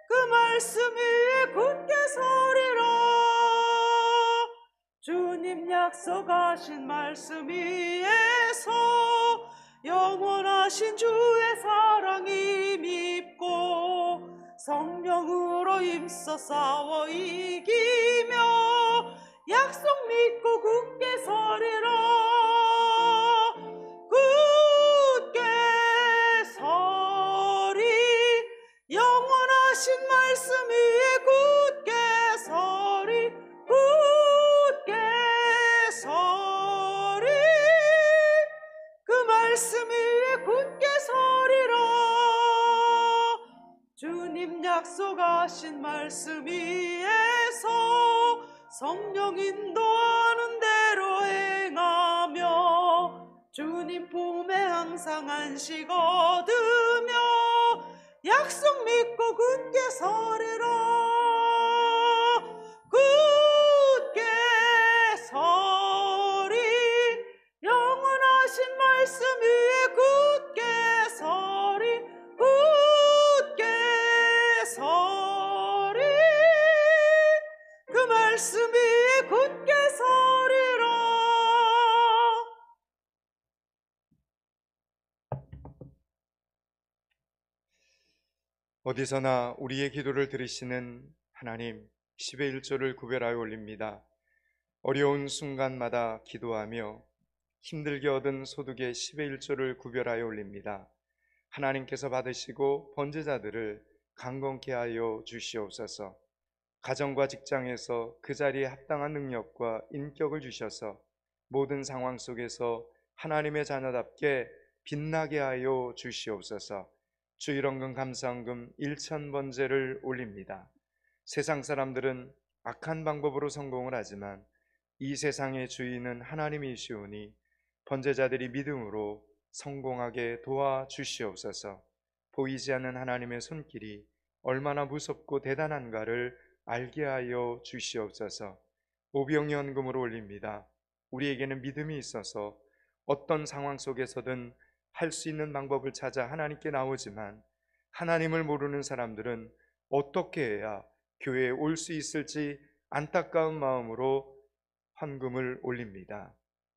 그 말씀 위에 굳게 서리라. 주님 약속하신 말씀 위에서 영원하신 주의 사랑이 밉고 성령으로 힘써 싸워 이기며 약속 믿고 굳게 서리라. 굳게 서리. 영원하신 말씀 위에 굳게 서리. 굳게 서리. 그 말씀 위에 굳게 서리라. 주님 약속하신 말씀 위에서 성령 인도하는 대로 행하며 주님 품에 항상 안식 얻으며 약속 믿고 굳게 서리라. 굳게 서리. 영원하신 말씀 위에 굳게 서리. 굳게 서리. 그 말씀 위에 굳게 서리라. 어디서나 우리의 기도를 들으시는 하나님, 10의 1조를 구별하여 올립니다. 어려운 순간마다 기도하며 힘들게 얻은 소득의 10의 1조를 구별하여 올립니다. 하나님께서 받으시고 번제자들을 강건케 하여 주시옵소서. 가정과 직장에서 그 자리에 합당한 능력과 인격을 주셔서 모든 상황 속에서 하나님의 자녀답게 빛나게 하여 주시옵소서. 주 일원금 감사헌금 1000번제를 올립니다. 세상 사람들은 악한 방법으로 성공을 하지만 이 세상의 주인은 하나님이시오니 번제자들이 믿음으로 성공하게 도와주시옵소서. 보이지 않는 하나님의 손길이 얼마나 무섭고 대단한가를 알게 하여 주시옵소서. 오병이헌금으로 올립니다. 우리에게는 믿음이 있어서 어떤 상황 속에서든 할 수 있는 방법을 찾아 하나님께 나오지만 하나님을 모르는 사람들은 어떻게 해야 교회에 올 수 있을지 안타까운 마음으로 헌금을 올립니다.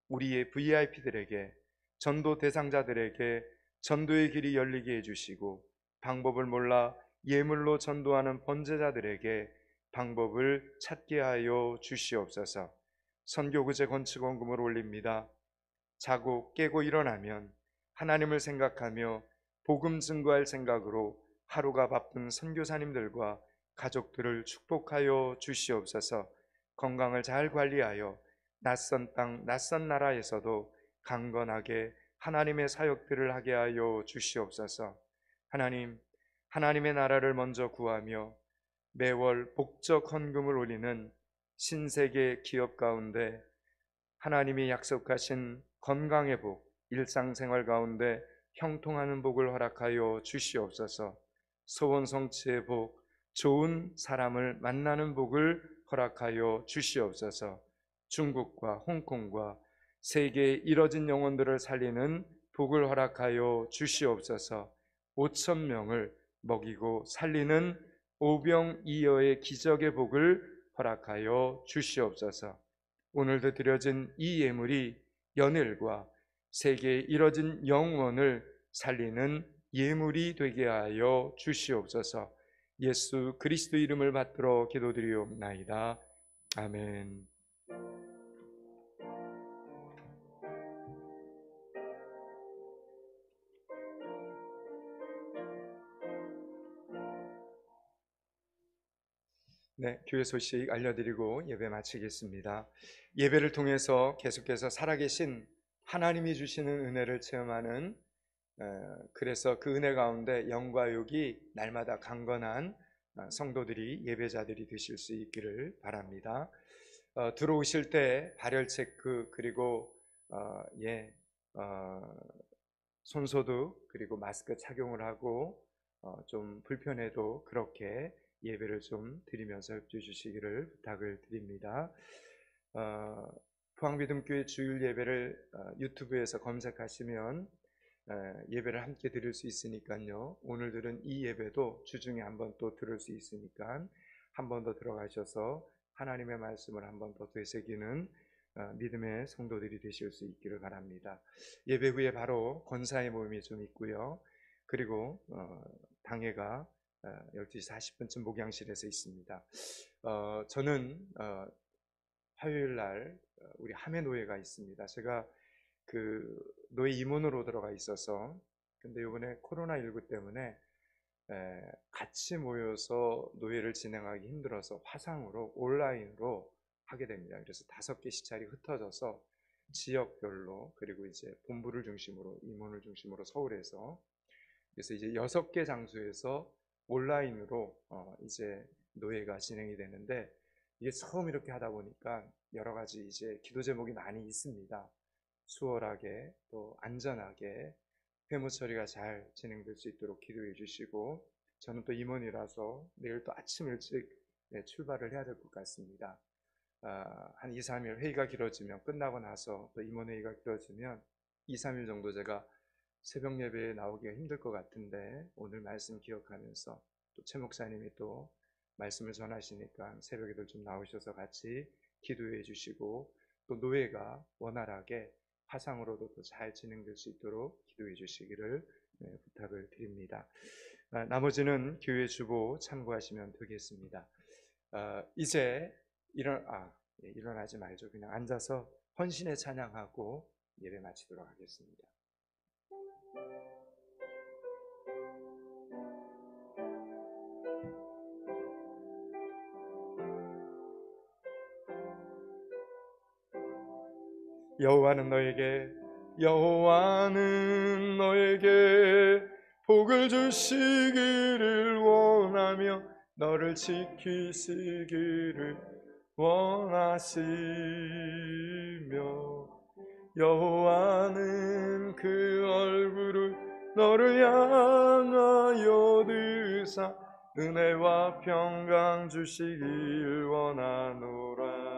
우리의 VIP들에게, 전도 대상자들에게 전도의 길이 열리게 해주시고 방법을 몰라 예물로 전도하는 번제자들에게 방법을 찾게 하여 주시옵소서. 선교구제 건축원금을 올립니다. 자고 깨고 일어나면 하나님을 생각하며 복음 증거할 생각으로 하루가 바쁜 선교사님들과 가족들을 축복하여 주시옵소서. 건강을 잘 관리하여 낯선 땅, 낯선 나라에서도 강건하게 하나님의 사역들을 하게 하여 주시옵소서. 하나님, 하나님의 나라를 먼저 구하며 매월 목적 헌금을 올리는 신세계 기업 가운데 하나님이 약속하신 건강의 복, 일상생활 가운데 형통하는 복을 허락하여 주시옵소서. 소원 성취의 복, 좋은 사람을 만나는 복을 허락하여 주시옵소서. 중국과 홍콩과 세계의 이뤄진 영혼들을 살리는 복을 허락하여 주시옵소서. 5,000명을 먹이고 살리는 오병이어의 기적의 복을 허락하여 주시옵소서. 오늘도 드려진 이 예물이 연일과 세계에 이뤄진 영혼을 살리는 예물이 되게 하여 주시옵소서. 예수 그리스도 이름을 받들어 기도드리옵나이다. 아멘. 네, 교회 소식 알려드리고 예배 마치겠습니다. 예배를 통해서 계속해서 살아계신 하나님이 주시는 은혜를 체험하는, 그래서 그 은혜 가운데 영과 육이 날마다 강건한 성도들이, 예배자들이 되실 수 있기를 바랍니다. 들어오실 때 발열 체크, 그리고 손소독, 그리고 마스크 착용을 하고 좀 불편해도 그렇게 예배를 좀 드리면서 협조해 주시기를 부탁을 드립니다. 포항미듬교회 주일 예배를 유튜브에서 검색하시면 예배를 함께 드릴 수 있으니까요. 오늘 들은 이 예배도 주중에 한번 또 들을 수 있으니까 한 번 더 들어가셔서 하나님의 말씀을 한 번 더 되새기는 믿음의 성도들이 되실 수 있기를 바랍니다. 예배 후에 바로 권사의 모임이 좀 있고요. 그리고 당회가 12시 40분쯤 목양실에서 있습니다. 저는 화요일 날 우리 하매노예가 있습니다. 제가 그 노예 임원으로 들어가 있어서, 근데 이번에 코로나19 때문에 같이 모여서 노예를 진행하기 힘들어서 화상으로, 온라인으로 하게 됩니다. 그래서 5개 시찰이 흩어져서 지역별로, 그리고 이제 본부를 중심으로, 임원을 중심으로 서울에서, 그래서 이제 6개 장소에서 온라인으로 이제 노예가 진행이 되는데, 이게 처음 이렇게 하다 보니까 여러 가지 이제 기도 제목이 많이 있습니다. 수월하게 또 안전하게 회무 처리가 잘 진행될 수 있도록 기도해 주시고, 저는 또 임원이라서 내일 또 아침 일찍 출발을 해야 될 것 같습니다. 한 2, 3일 회의가 길어지면, 끝나고 나서 또 임원회의가 길어지면 2, 3일 정도 제가 새벽 예배에 나오기가 힘들 것 같은데, 오늘 말씀 기억하면서 또 최 목사님이 또 말씀을 전하시니까 새벽에도 좀 나오셔서 같이 기도해 주시고, 또 노예가 원활하게 화상으로도 또 잘 진행될 수 있도록 기도해 주시기를 부탁을 드립니다. 나머지는 교회 주보 참고하시면 되겠습니다. 이제 일어나지 말죠. 그냥 앉아서 헌신의 찬양하고 예배 마치도록 하겠습니다. 여호와는 너에게 복을 주시기를 원하며 너를 지키시기를 원하시며 여호와는 그 얼굴을 너를 향하여 드사 은혜와 평강 주시길 원하노라.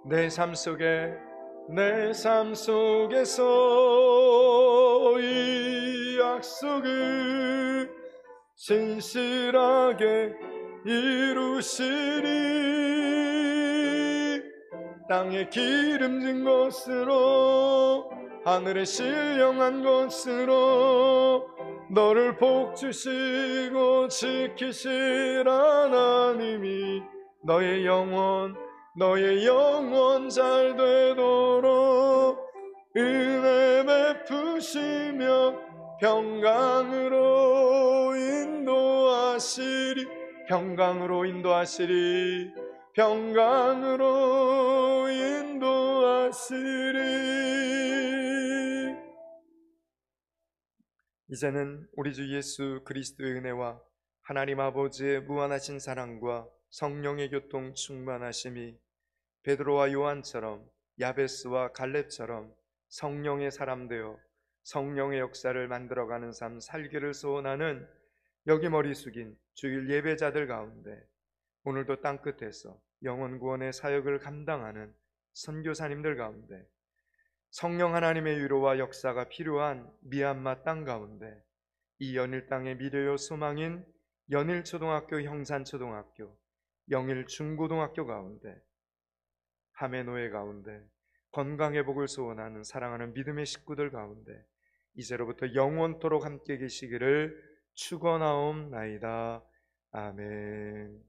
내 삶 속에서 이 약속을 신실하게 이루시리. 땅에 기름진 것으로 하늘에 신령한 것으로 너를 복주시고 지키실 하나님이 너의 영혼 잘 되도록 은혜 베푸시며 평강으로 인도하시리. 이제는 우리 주 예수 그리스도의 은혜와 하나님 아버지의 무한하신 사랑과 성령의 교통 충만하심이 베드로와 요한처럼 야베스와 갈렙처럼 성령의 사람 되어 성령의 역사를 만들어가는 삶 살기를 소원하는 여기 머리 숙인 주일 예배자들 가운데 오늘도 땅끝에서 영혼 구원의 사역을 감당하는 선교사님들 가운데 성령 하나님의 위로와 역사가 필요한 미얀마 땅 가운데 이 연일 땅의 미래요 소망인 연일초등학교, 형산초등학교, 영일중고등학교 가운데 하메노에 가운데 건강회복을 소원하는 사랑하는 믿음의 식구들 가운데 이제로부터 영원토록 함께 계시기를 축원하옵나이다. 아멘.